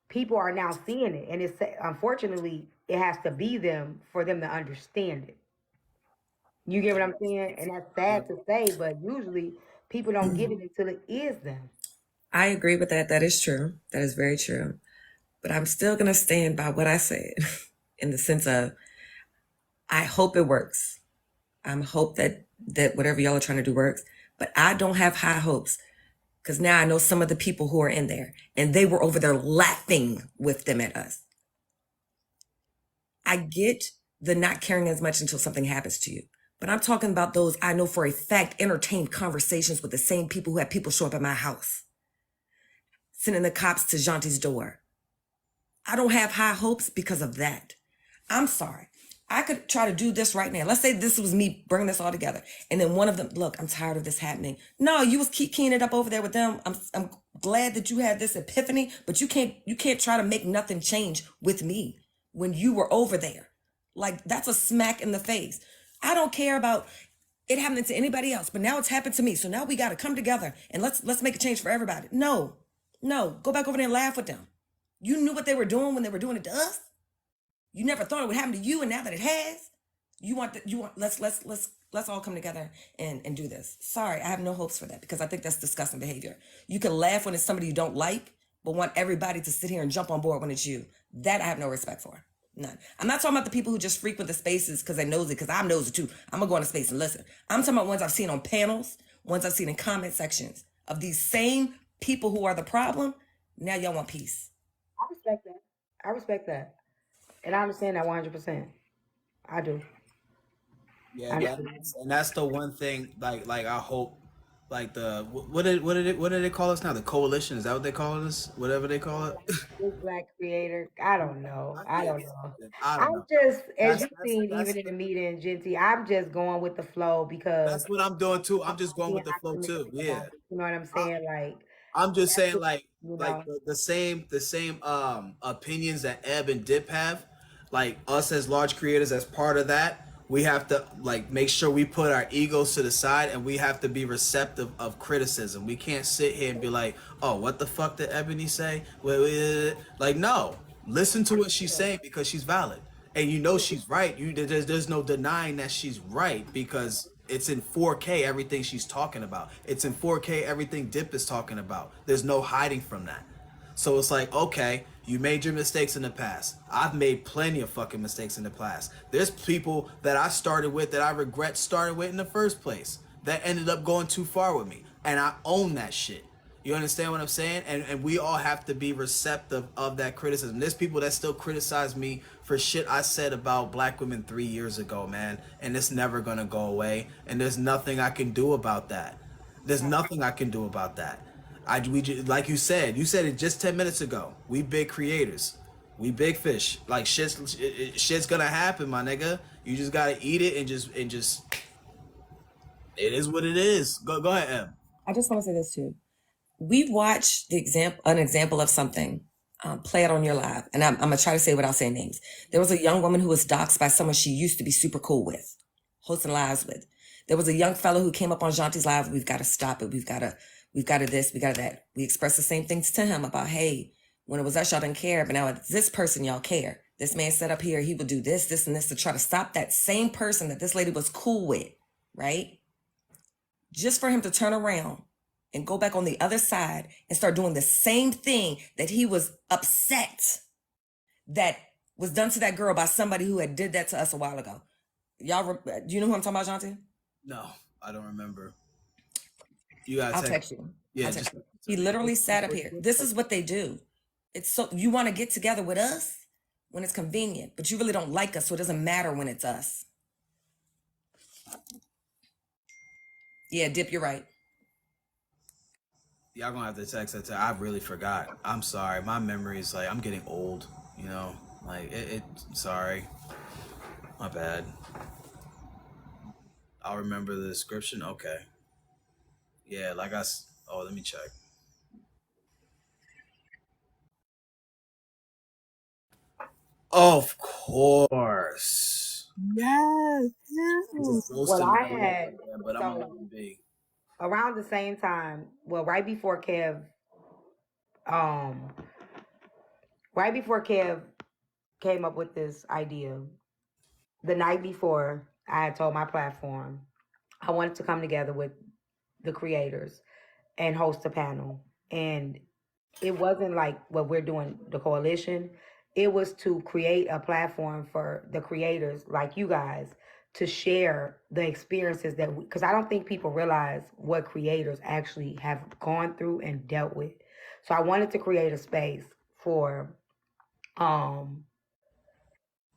people are now seeing it. And it's, unfortunately, it has to be them for them to understand it. You get what I'm saying? And that's sad to say, but usually people don't get it until it is them. I agree with that. That is true. That is very true. But I'm still going to stand by what I said in the sense of, I hope it works. I hope that whatever y'all are trying to do works. But I don't have high hopes, because now I know some of the people who are in there, and they were over there laughing with them at us. I get the not caring as much until something happens to you. But I'm talking about those I know for a fact entertained conversations with the same people who had people show up at my house, sending the cops to Janti's door. I don't have high hopes because of that. I'm sorry. I could try to do this right now. Let's say this was me bringing this all together, and then one of them, look, I'm tired of this happening. No, you was keep keying it up over there with them. I'm glad that you had this epiphany, but you can't try to make nothing change with me when you were over there. Like, that's a smack in the face. I don't care about it happening to anybody else, but now it's happened to me. So now we got to come together and let's make a change for everybody. No, go back over there and laugh with them. You knew what they were doing when they were doing it to us. You never thought it would happen to you, and now that it has, let's all come together and do this. Sorry, I have no hopes for that, because I think that's disgusting behavior. You can laugh when it's somebody you don't like, but want everybody to sit here and jump on board when it's you. That I have no respect for. None. I'm not talking about the people who just frequent the spaces because they nosy, because I'm nosy too. I'm gonna go in a space and listen. I'm talking about ones I've seen on panels, ones I've seen in comment sections of these same people who are the problem. Now y'all want peace. I respect that. And I understand that 100%. I do. Yeah, and that's the one thing. Like I hope, like what did they call us now? The coalition, is that what they call us? Whatever they call it. Big Black creator. I don't know. I don't know. I don't I'm know. just, as That's you've seen, even in the meeting, Genty, I'm just going with the flow because that's what I'm doing too. I'm just going being with the flow too. optimistic Yeah. about it. You know what I'm saying? Like, I'm just that's saying, what, like you know. the same opinions that Ebb and Dip have, like us as large creators, as part of that, we have to like make sure we put our egos to the side, and we have to be receptive of criticism. We can't sit here and be like, oh, what the fuck did Ebony say? Like, no, listen to what she's saying, because she's valid, and you know she's right. There's no denying that she's right, because it's in 4K everything she's talking about. It's in 4K everything Dip is talking about. There's no hiding from that. So it's like, okay, you made your mistakes in the past. I've made plenty of fucking mistakes in the past. There's people that I started with that I regret starting with in the first place, that ended up going too far with me. And I own that shit. You understand what I'm saying? And we all have to be receptive of that criticism. There's people that still criticize me for shit I said about black women 3 years ago, man. And it's never gonna go away. And there's nothing I can do about that. There's nothing I can do about that. Like you said it just 10 minutes ago. We big creators. We big fish. Like shit's gonna happen, my nigga. You just gotta eat it and just it is what it is. Go ahead, Em. I just want to say this too. We've watched an example of something play out on your live, and I'm gonna try to say it without saying names. There was a young woman who was doxxed by someone she used to be super cool with, hosting lives with. There was a young fellow who came up on Janti's live. We've got to stop it. We've got to this. We got to that. We expressed the same things to him about, hey, when it was us, y'all didn't care, but now it's this person, y'all care. This man set up here, he would do this, this, and this to try to stop that same person that this lady was cool with, right? Just for him to turn around and go back on the other side and start doing the same thing that he was upset that was done to that girl by somebody who had did that to us a while ago. Y'all, do you know who I'm talking about, Janti? No, I don't remember. You gotta I'll text. text you. Yeah, I'll text you. He literally sat up here. This is what they do. It's so you want to get together with us when it's convenient, but you really don't like us, so it doesn't matter when it's us. Yeah, Dip, you're right. Y'all gonna have to text that. I really forgot. I'm sorry. My memory is like I'm getting old. You know, like it. Sorry, my bad. I'll remember the description. Okay. Yeah, like oh, let me check. Of course. Yes. It's supposed Well, to I be, had but I'm gonna let so it be. around the same time. Well, um, right before Kev came up with this idea, the night before, I had told my platform I wanted to come together with the creators and host a panel. And it wasn't like what we're doing, the coalition. It was to create a platform for the creators like you guys to share the experiences that because I don't think people realize what creators actually have gone through and dealt with. So I wanted to create a space for um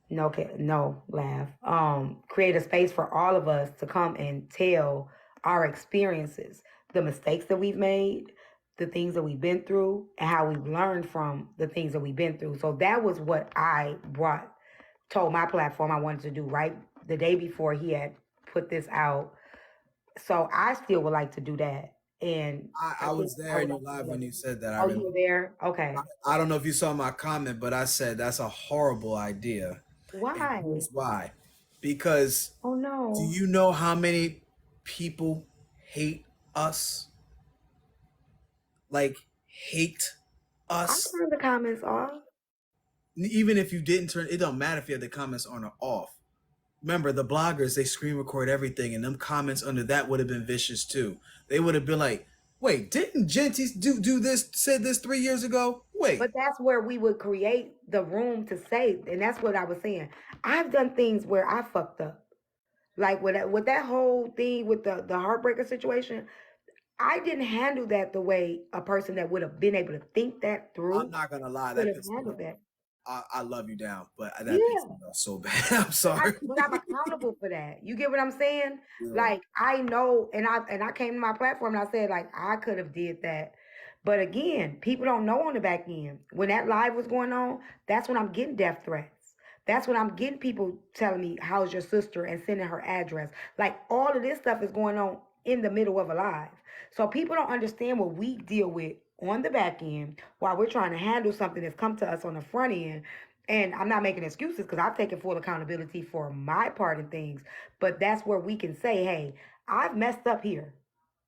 no laugh. Create a space for all of us to come and tell our experiences, the mistakes that we've made, the things that we've been through, and how we've learned from the things that we've been through. So that was what I told my platform I wanted to do right the day before he had put this out. So I still would like to do that. And I was there in your live when you said that. I Oh, you were there? Okay. I don't know if you saw my comment, but I said that's a horrible idea. Why? And here's why. Because Oh do no. you know how many people hate us? Like hate I us? turned the comments off. Even if you didn't turn, it don't matter if you had the comments on or off. Remember, the bloggers, they screen record everything, and them comments under that would have been vicious too. They would have been like, wait, didn't Genty do this, said this 3 years ago? Wait. But that's where we would create the room to say, and that's what I was saying. I've done things where I fucked up. Like with that whole thing with the heartbreaker situation, I didn't handle that the way a person that would have been able to think that through I'm not gonna lie, would that have pissed me handled off. that. I love you down, but that Yeah. pissed me off so bad. I'm sorry. But I'm accountable for that. You get what I'm saying? Yeah. Like I know, and I came to my platform and I said like I could have did that. But again, people don't know on the back end. When that live was going on, that's when I'm getting death threats. That's when I'm getting people telling me, how's your sister, and sending her address. Like all of this stuff is going on in the middle of a live. So people don't understand what we deal with on the back end while we're trying to handle something that's come to us on the front end. And I'm not making excuses because I've taken full accountability for my part in things. But that's where we can say, hey, I've messed up here.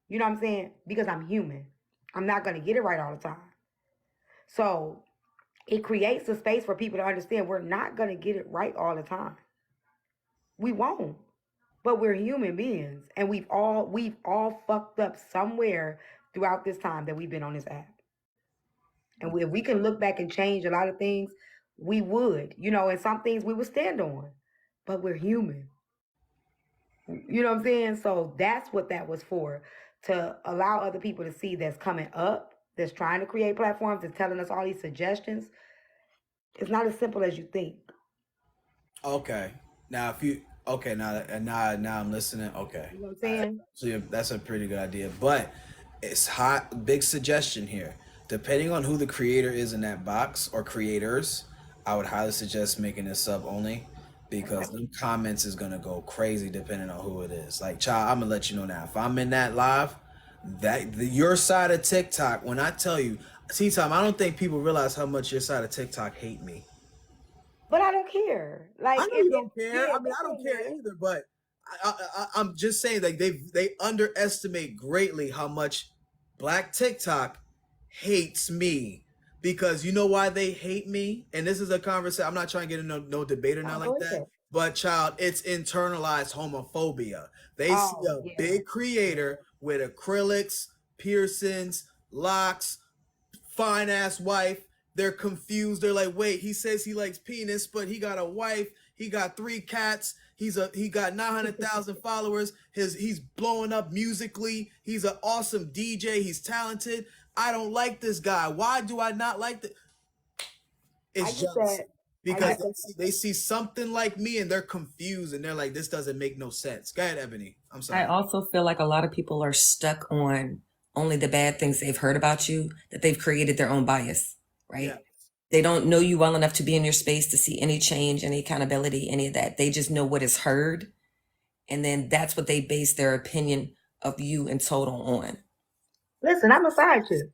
You know what I'm saying? Because I'm human. I'm not going to get it right all the time. So it creates a space for people to understand we're not going to get it right all the time. We won't. But we're human beings, and we've all fucked up somewhere throughout this time that we've been on this app. And if we can look back and change a lot of things, we would, and some things we would stand on. But we're human. You know what I'm saying? So that's what that was for, to allow other people to see that's coming up, that's trying to create platforms, that's telling us all these suggestions. It's not as simple as you think. Okay. Now now I'm listening. Okay. You know what I'm saying? So that's a pretty good idea. But it's hot big suggestion here. Depending on who the creator is in that box or creators, I would highly suggest making it sub only because them comments is gonna go crazy depending on who it is. Like, child, I'm gonna let you know now. If I'm in that live, your side of TikTok, when I tell you, T-Time, I don't think people realize how much your side of TikTok hate me. But I don't care. Like, I know you don't care. I mean, I don't care either. But I'm just saying, like they underestimate greatly how much Black TikTok hates me, because you know why they hate me. And this is a conversation. I'm not trying to get into no debate or not like that. But child, it's internalized homophobia. They see a big creator with acrylics, piercings, locks, fine ass wife. They're confused. They're like, wait, he says he likes penis, but he got a wife. He got 3 cats. He got 900,000 followers. He's blowing up musically. He's an awesome DJ. He's talented. I don't like this guy. Why do I not like the? I It's get jealousy that. because they see something like me and they're confused and they're like, this doesn't make no sense. Go ahead, Ebony. I'm sorry. I also feel like a lot of people are stuck on only the bad things they've heard about you, that they've created their own bias, right? Yeah. They don't know you well enough to be in your space to see any change, any accountability, any of that. They just know what is heard. And then that's what they base their opinion of you in total on. Listen, I'm a side chick.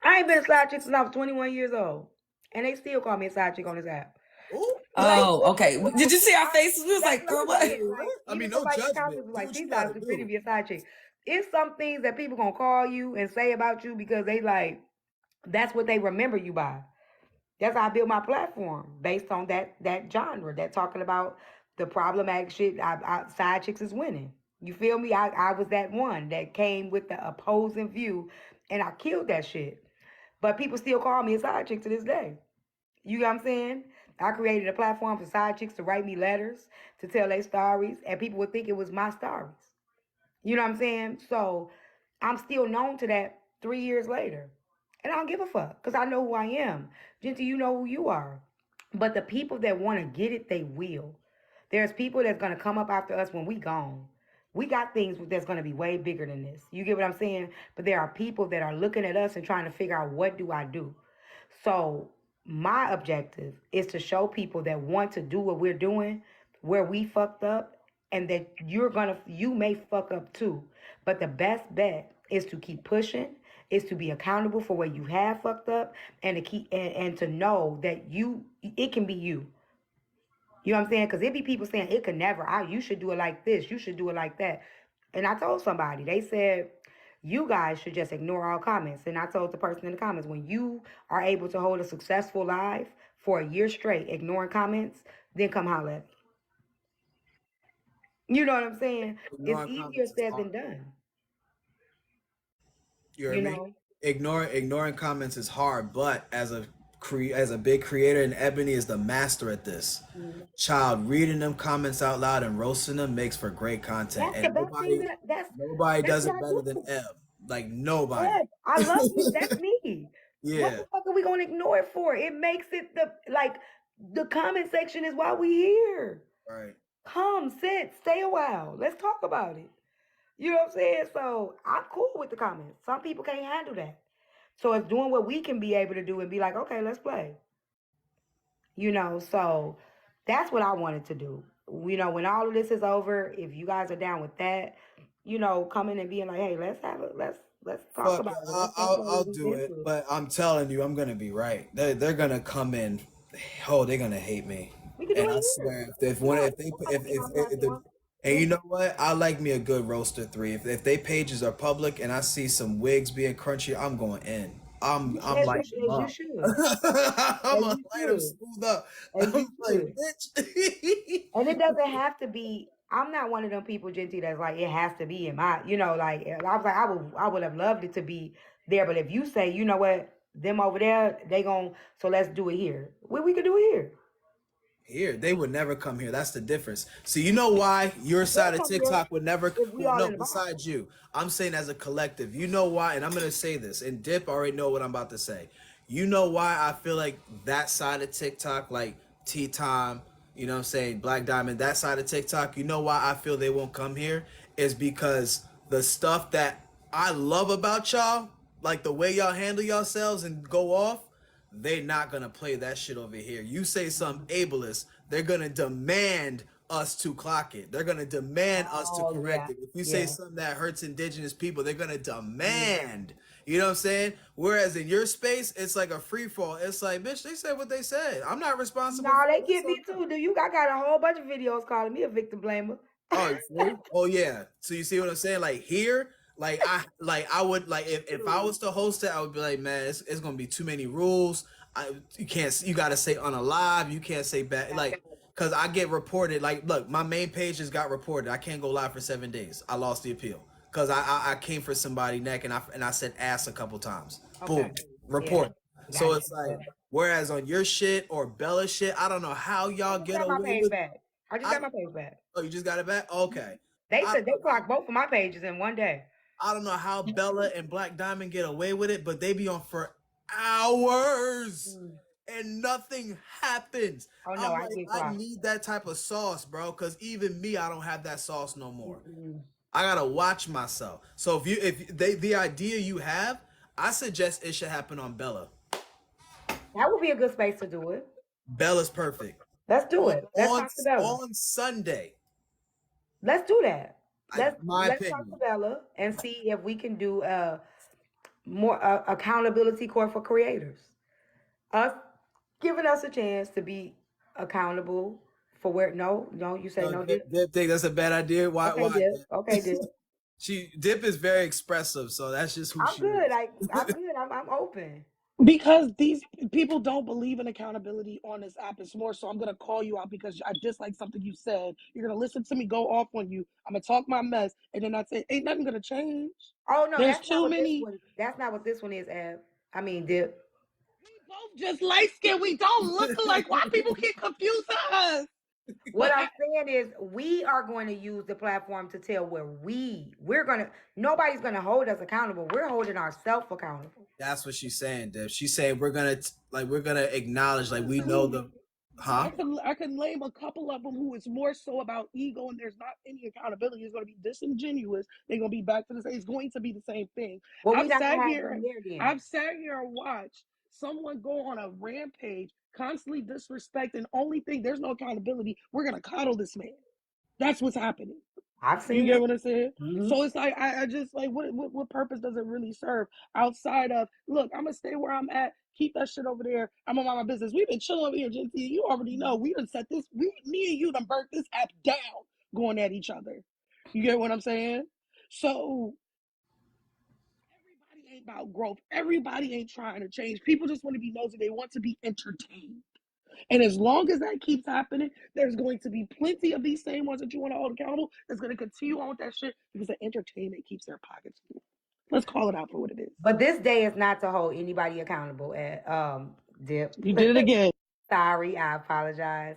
I ain't been a side chick since I was 21 years old. And they still call me a side chick on this app. Ooh. Oh, okay. Did you see our faces? We was like, girl, what? I mean, no judgment. Was like, Do she's what you not gotta considered to do. be a side chick. It's some things that people gonna call you and say about you because they like, that's what they remember you by. That's how I build my platform, based on that genre, that talking about the problematic shit. Side chicks is winning. You feel me? I was that one that came with the opposing view, and I killed that shit. But people still call me a side chick to this day. You know what I'm saying? I created a platform for side chicks to write me letters, to tell their stories, and people would think it was my stories. You know what I'm saying? So I'm still known to that 3 years later. And I don't give a fuck because I know who I am. Genty, you know who you are. But the people that want to get it, they will. There's people that's going to come up after us when we gone. We got things that's going to be way bigger than this. You get what I'm saying? But there are people that are looking at us and trying to figure out, what do I do? So my objective is to show people that want to do what we're doing, where we fucked up, and that you may fuck up too. But the best bet is to keep pushing, is to be accountable for where you have fucked up, and to keep and to know that it can be you. You know what I'm saying? Because it be people saying it could never. You should do it like this. You should do it like that. And I told somebody, they said, you guys should just ignore all comments. And I told the person in the comments, when you are able to hold a successful live for a year straight, ignoring comments, then come holler at me. You know what I'm saying? It's easier said than done. You heard me? Ignoring comments is hard, but as a big creator, and Ebony is the master at this. Child, reading them comments out loud and roasting them makes for great content. That's And the best thing. nobody does it what I better do. than Eb. Like nobody. Yeah, I love it. That's me. Yeah. What the fuck are we gonna ignore it for? It makes it the comment section is why we here. Right. Come, sit, stay a while. Let's talk about it. You know what I'm saying? So I'm cool with the comments. Some people can't handle that. So it's doing what we can be able to do and be like, okay, let's play. You know, so that's what I wanted to do. You know, when all of this is over, if you guys are down with that, you know, coming and being like, hey, let's talk about it. I'll do it. But I'm telling you, I'm gonna be right. They're gonna come in. Oh, they're gonna hate me. We can do And it I swear, and you know what? I like me a good roaster 3. If they pages are public and I see some wigs being crunchy, I'm going in. I'm like, you should. I'm gonna light them smooth up. I'm like, bitch. And it doesn't have to be. I'm not one of them people, Genty, that's like it has to be in my. You know, like I was like I would have loved it to be there, but if you say, you know what, them over there, they gon'. So let's do it here. We could do it here. Here, they would never come here. That's the difference. So you know why your side of TikTok would never? No, besides you, I'm saying as a collective. You know why? And I'm gonna say this. And Dip already know what I'm about to say. You know why I feel like that side of TikTok, like Tea Time, you know what I'm saying, Black Diamond, that side of TikTok. You know why I feel they won't come here is because the stuff that I love about y'all, like the way y'all handle yourselves and go off. They're not gonna play that shit over here. You say something ableist, they're gonna demand us to clock it. They're gonna demand us to correct it. If you say something that hurts indigenous people, they're gonna demand. You know what I'm saying? Whereas in your space, it's like a free fall. It's like, bitch, they said what they said. I'm not responsible. No, they get me too. I got a whole bunch of videos calling me a victim blamer. Oh yeah. So you see what I'm saying? Like here. I would if I was to host it, I would be like, man, it's gonna be too many rules. You gotta say unalive, you can't say bad, like, cause I get reported. Like, look, my main page just got reported. I can't go live for 7 days. I lost the appeal because I came for somebody neck and I said ass a couple times. Okay. Boom, report. Yeah. So it's like, whereas on your shit or Bella's shit, I don't know how y'all get away with. I just got my page back. Oh, you just got it back? Okay. They said they blocked both of my pages in one day. I don't know how Bella and Black Diamond get away with it, but they be on for hours and nothing happens. Oh no, I'm I like, get I blocked. need that type of sauce, bro, because even me, I don't have that sauce no more. Mm-mm. I gotta watch myself. So the idea you have, I suggest it should happen on Bella. That would be a good space to do it. Bella's perfect. Let's do it. Let's talk to Bella. On Sunday. Let's do that. Let's My talk opinion. to Bella and see if we can do more accountability court for creators. Us giving us a chance to be accountable for where you say no, Dip. Dip think that's a bad idea. Why? Okay, Why? Dip. Okay, Dip. Dip is very expressive, so that's just who I'm she good. is. I'm good. I'm open. Because these people don't believe in accountability on this app. It's more so I'm gonna call you out because I dislike something you said. You're gonna listen to me go off on you. I'm gonna talk my mess, and then I say, ain't nothing gonna change. Oh no, There's that's not too what many. this one. That's not what this one is, Ev. I mean, Dip. We both just light skin. We don't look alike. Why people keep confusing us? What I'm saying is we are going to use the platform to tell where nobody's gonna hold us accountable. We're holding ourselves accountable. That's what she's saying, Dip. She's saying we're gonna acknowledge, like, we know the I can name a couple of them who is more so about ego and there's not any accountability. It's going to be disingenuous. They're going to be back to the same. It's going to be the same thing. Well, I've sat here and watched someone go on a rampage, constantly disrespecting. Only thing, there's no accountability. We're going to coddle this man. That's what's happening. I've seen You get what I'm saying? Mm-hmm. So it's like I just like what purpose does it really serve outside of look, I'm gonna stay where I'm at, keep that shit over there. I'm gonna mind my business. We've been chilling over here, JT. You already know we done set this, me and you done burnt this app down going at each other. You get what I'm saying? So everybody ain't about growth. Everybody ain't trying to change. People just want to be nosy. They want to be entertained. And as long as that keeps happening, there's going to be plenty of these same ones that you want to hold accountable that's going to continue on with that shit because the entertainment keeps their pockets full. Let's call it out for what it is. But this day is not to hold anybody accountable at Dip. You did it again. Sorry, I apologize.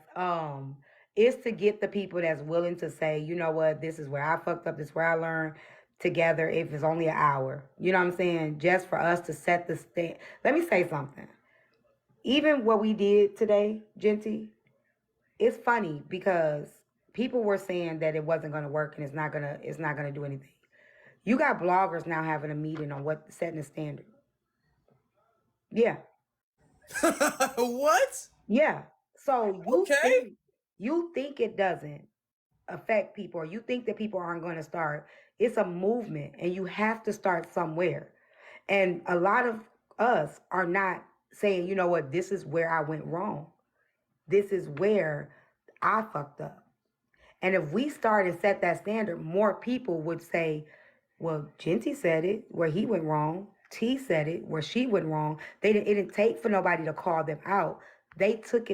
It's to get the people that's willing to say, you know what, this is where I fucked up, this is where I learned together if it's only an hour. You know what I'm saying? Just for us to set the stage. Let me say something. Even what we did today, Genty, it's funny because people were saying that it wasn't going to work and it's not gonna do anything. You got bloggers now having a meeting on setting the standard. Yeah. What? Yeah. So you think it doesn't affect people, or you think that people aren't going to start. It's a movement, and you have to start somewhere. And a lot of us are not saying, you know what, this is where I went wrong. This is where I fucked up. And if we start and set that standard, more people would say, well, Genty said it where he went wrong. T said it where she went wrong. It didn't take for nobody to call them out. They took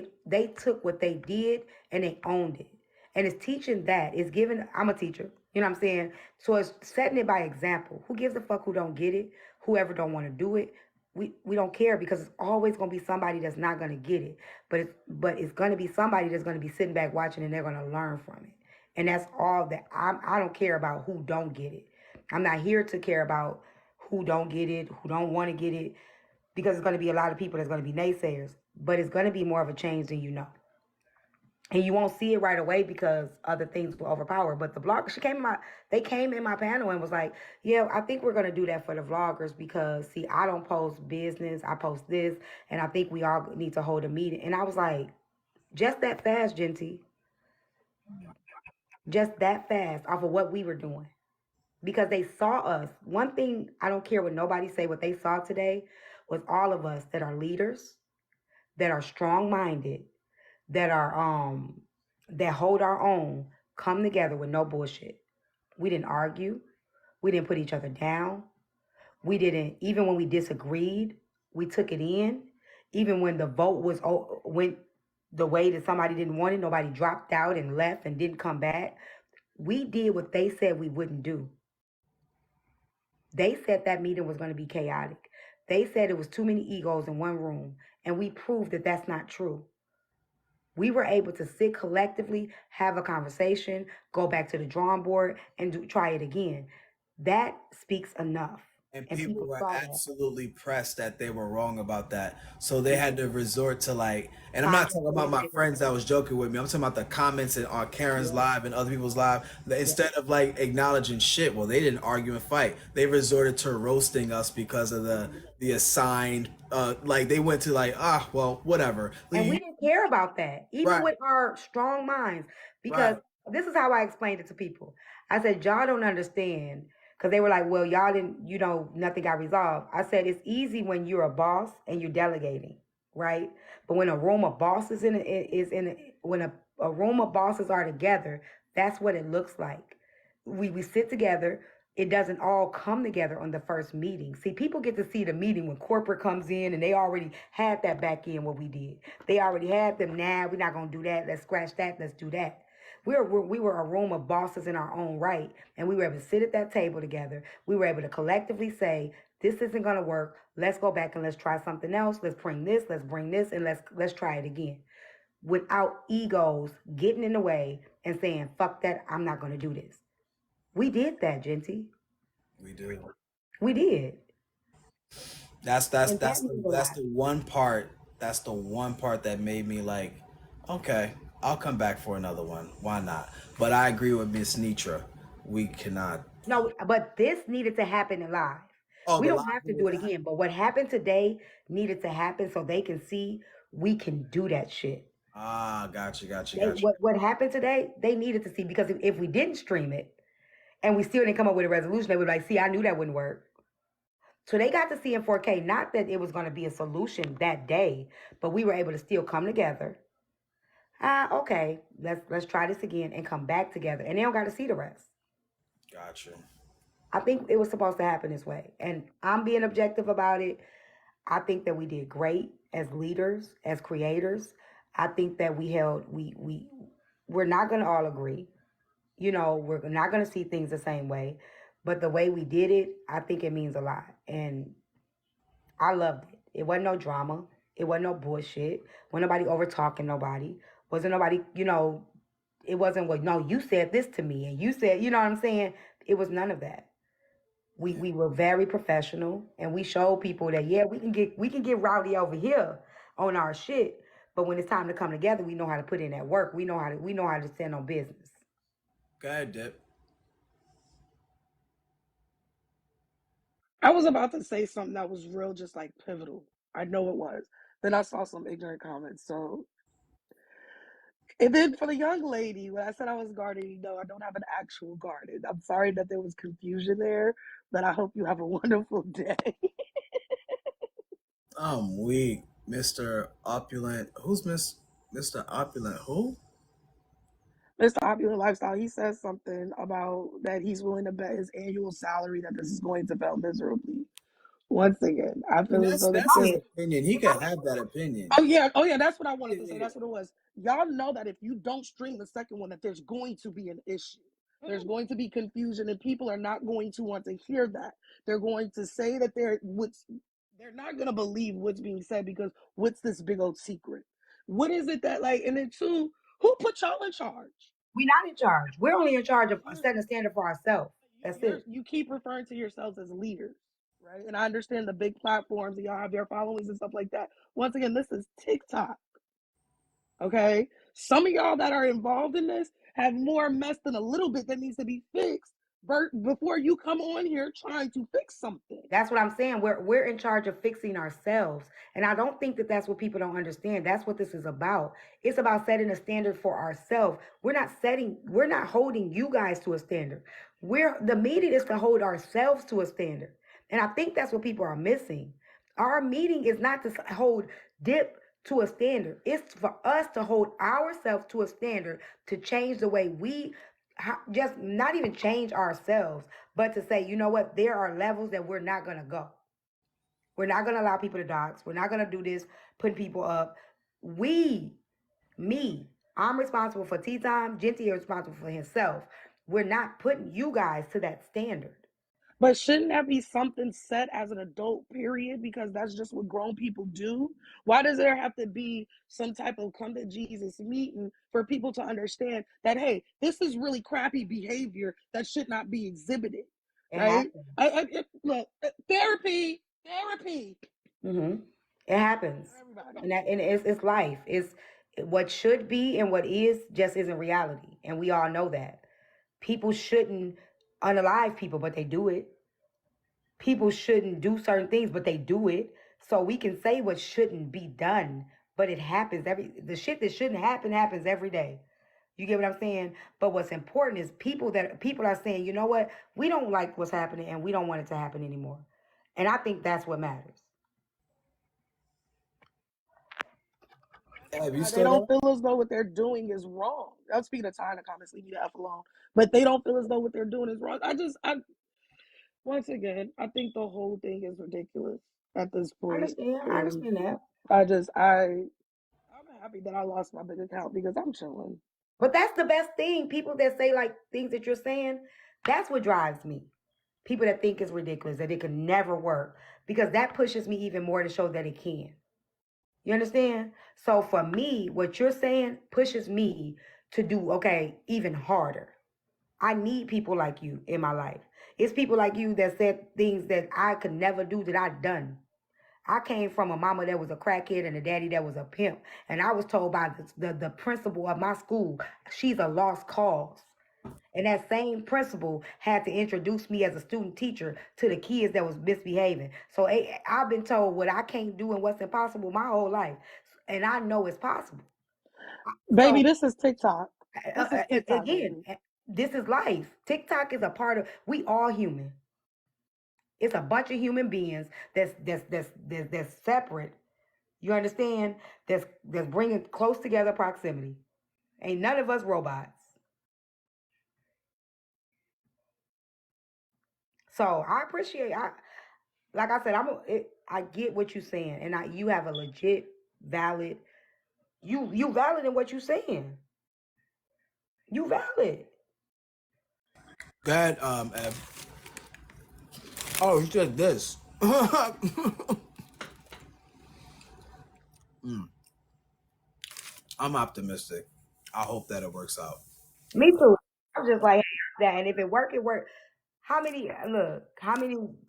what they did and they owned it. And it's teaching that. It's giving, I'm a teacher, you know what I'm saying? So it's setting it by example. Who gives a fuck who don't get it? Whoever don't want to do it, we don't care, because it's always going to be somebody that's not going to get it. But it's going to be somebody that's going to be sitting back watching, and they're going to learn from it. And that's all that I don't care about who don't get it. I'm not here to care about who don't get it, who don't want to get it, because it's going to be a lot of people that's going to be naysayers. But it's going to be more of a change than you know. And you won't see it right away because other things will overpower. But the bloggers, they came in my panel and was like, yeah, I think we're going to do that for the vloggers because, see, I don't post business. I post this. And I think we all need to hold a meeting. And I was like, just that fast, Genty. Just that fast off of what we were doing. Because they saw us. One thing, I don't care what nobody say, what they saw today was all of us that are leaders, that are strong-minded, that are that hold our own, come together with no bullshit. We didn't argue. We didn't put each other down. We didn't, even when we disagreed, we took it in. Even when the vote went the way that somebody didn't want it, nobody dropped out and left and didn't come back. We did what they said we wouldn't do. They said that meeting was going to be chaotic. They said it was too many egos in one room, and we proved that that's not true. We were able to sit collectively, have a conversation, go back to the drawing board, and try it again. That speaks enough. And And people people were saw that. absolutely pressed that they were wrong about that. So they had to resort to like, and I'm not Finding talking about ways my to friends that was joking with me. I'm talking about the comments on Karen's Yeah, live and other people's live. That yeah. instead of like acknowledging shit, well, they didn't argue and fight. They resorted to roasting us because of the assigned. Like they went to like, well, whatever. And we You, didn't care about that, even right, with our strong minds, because right. this is how I explained it to people. I said, y'all don't understand. Because they were like, well, y'all didn't, nothing got resolved. I said, it's easy when you're a boss and you're delegating, right? But when a room of bosses when a room of bosses are together, that's what it looks like. We sit together. It doesn't all come together on the first meeting. See, people get to see the meeting when corporate comes in and they already had that back in what we did. They already had them. Nah, we're not gonna do that. Let's scratch that. Let's do that. We were a room of bosses in our own right, and we were able to sit at that table together. We were able to collectively say, "This isn't gonna work. Let's go back and let's try something else. Let's bring this. Let's bring this, and let's try it again." Without egos getting in the way and saying, "Fuck that. I'm not gonna do this." We did that, Genty. We do. We did. That's that's And that's that the means a that's lot. the one part. That's the one part that made me like, okay, I'll come back for another one. Why not? But I agree with Miss Nitra. We cannot. No, but this needed to happen live. Oh, We the don't live have to needed do it to happen. again. But what happened today needed to happen so they can see we can do that shit. Gotcha, gotcha, They, gotcha. what happened today, they needed to see, because if we didn't stream it and we still didn't come up with a resolution, they would be like, see, I knew that wouldn't work. So they got to see in 4K, not that it was going to be a solution that day, but we were able to still come together. Okay, let's try this again and come back together. And they don't got to see the rest. Gotcha. I think it was supposed to happen this way. And I'm being objective about it. I think that we did great as leaders, as creators. I think that we're not gonna all agree. We're not gonna see things the same way. But the way we did it, I think it means a lot. And I loved it. It wasn't no drama. It wasn't no bullshit. Wasn't nobody over talking nobody. Wasn't nobody, it wasn't what, no, you said this to me and you said, you know what I'm saying? It was none of that. We were very professional, and we showed people that, yeah, we can get rowdy over here on our shit, but when it's time to come together, we know how to put in that work. We know how to stand on business. Go ahead, Dip. I was about to say something that was real, just like pivotal. I know it was. Then I saw some ignorant comments. So, and then for the young lady, when I said I was guarding, no, I don't have an actual garden. I'm sorry that there was confusion there, but I hope you have a wonderful day. I'm weak, Mr. Opulent. Who's Mr. Opulent? Who? Mr. Opulent Lifestyle, he says something about that he's willing to bet his annual salary that this is going to fail miserably. Once again, I I mean, feel as though that that's his there. opinion. He could have that opinion. Oh yeah, that's what I wanted Yeah, to say. yeah. That's what it was. Y'all know that if you don't stream the second one, that there's going to be an issue. There's going to be confusion, and people are not going to want to hear that. They're going to say that they're not going to believe what's being said, because what's this big old secret? What is it that, like? And then two, who put y'all in charge? We're not in charge. We're only in charge of You're, setting a standard for ourselves. That's it. you keep referring to yourselves as leaders, right? And I understand the big platforms and y'all have their followings and stuff like that. Once again, this is TikTok. Okay. Some of y'all that are involved in this have more mess than a little bit that needs to be fixed before you come on here trying to fix something. That's what I'm saying. We're in charge of fixing ourselves, and I don't think that that's what people don't understand. That's what this is about. It's about setting a standard for ourselves. We're not holding you guys to a standard. The meeting is to hold ourselves to a standard, and I think that's what people are missing. Our meeting is not to hold Dip to a standard. It's for us to hold ourselves to a standard, to change the way we just not even change ourselves, but to say, you know what, there are levels that we're not going to go. We're not going to allow people to dox. We're not going to do this, putting people up. I'm responsible for tea time. Genty is responsible for himself. We're not putting you guys to that standard. But shouldn't that be something set as an adult, period? Because that's just what grown people do. Why does there have to be some type of come to Jesus meeting for people to understand that, hey, this is really crappy behavior that should not be exhibited, It right? happens. Look, therapy. Mm-hmm. It happens, For everybody. and it's life. It's what should be and what is just isn't reality, and we all know that. People shouldn't unalive people, but they do it. People shouldn't do certain things, but they do it. So we can say what shouldn't be done, but it happens the shit that shouldn't happen happens every day. You get what I'm saying? But what's important is people are saying, you know what, we don't like what's happening and we don't want it to happen anymore. And I think that's what matters. Have you They still don't there? feel as though what they're doing is wrong. I'm speaking of time, the comments, leave me the F alone. But they don't feel as though what they're doing is wrong. Once again, I think the whole thing is ridiculous at this point. I And understand that. I'm happy that I lost my big account because I'm chilling. But that's the best thing. People that say like things that you're saying, that's what drives me. People that think it's ridiculous, that it could never work, because that pushes me even more to show that it can. You understand? So for me, what you're saying pushes me to do, okay, even harder. I need people like you in my life. It's people like you that said things that I could never do that I've done. I came from a mama that was a crackhead and a daddy that was a pimp. And I was told by the principal of my school, she's a lost cause. And that same principal had to introduce me as a student teacher to the kids that was misbehaving. So I've been told what I can't do and what's impossible my whole life. And I know it's possible. Baby, So this is TikTok. This is TikTok, again, baby. this is life. TikTok is a part of, we all human. It's a bunch of human beings that's separate. You understand? That's bringing close together proximity. Ain't none of us robots. So I appreciate. Like I said, I get what you're saying, and you have a legit, valid. You valid in what you're saying. You valid. Go ahead, Ev. Oh, you said this. I'm optimistic. I hope that it works out. Me too. I'm just like hey, that, and if it work, it work. How many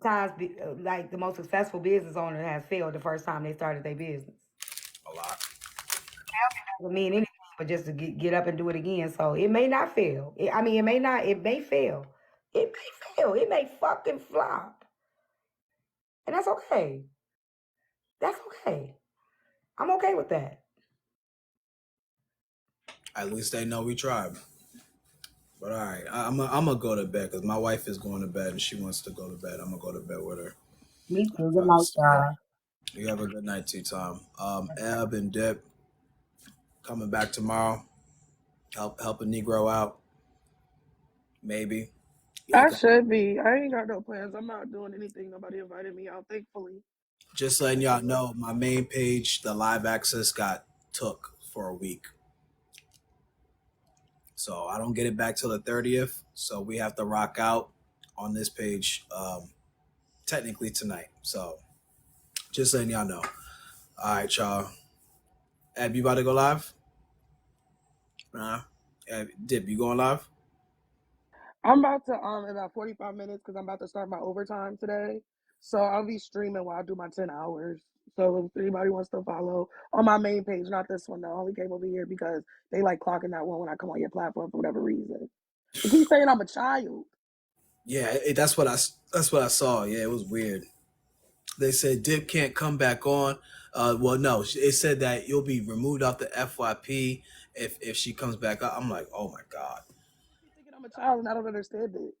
times like the most successful business owner has failed the first time they started their business? A lot. Doesn't mean anything, but just to get up and do it again. So it may not fail. I mean, it may not. It may fail. It may fail. It may fucking flop, and that's okay. That's okay. I'm okay with that. At least they know we tried. But all right, I'm gonna go to bed because my wife is going to bed and she wants to go to bed. I'm gonna go to bed with her. Me too. Good Probably night, stay. y'all. You have a good night, Tea Time. Eb and Dip coming back tomorrow. Help a Negro out. Maybe. I should be. I ain't got no plans. I'm not doing anything. Nobody invited me out, thankfully. Just letting y'all know, my main page, the live access got took for a week. So I don't get it back till the 30th. So we have to rock out on this page technically tonight. So just letting y'all know. All right, y'all. Ab, you about to go live? Nah. Dip, you going live? I'm about to in about 45 minutes because I'm about to start my overtime today. So I'll be streaming while I do my 10 hours. So if anybody wants to follow on my main page, not this one, though. I only came over here because they like clocking that one when I come on your platform for whatever reason. They keep saying I'm a child. Yeah, that's what I saw. Yeah, it was weird. They said Dip can't come back on. Well, no, it said that you'll be removed off the FYP if she comes back up. I'm like, oh my god. They keep thinking I'm a child and I don't understand it.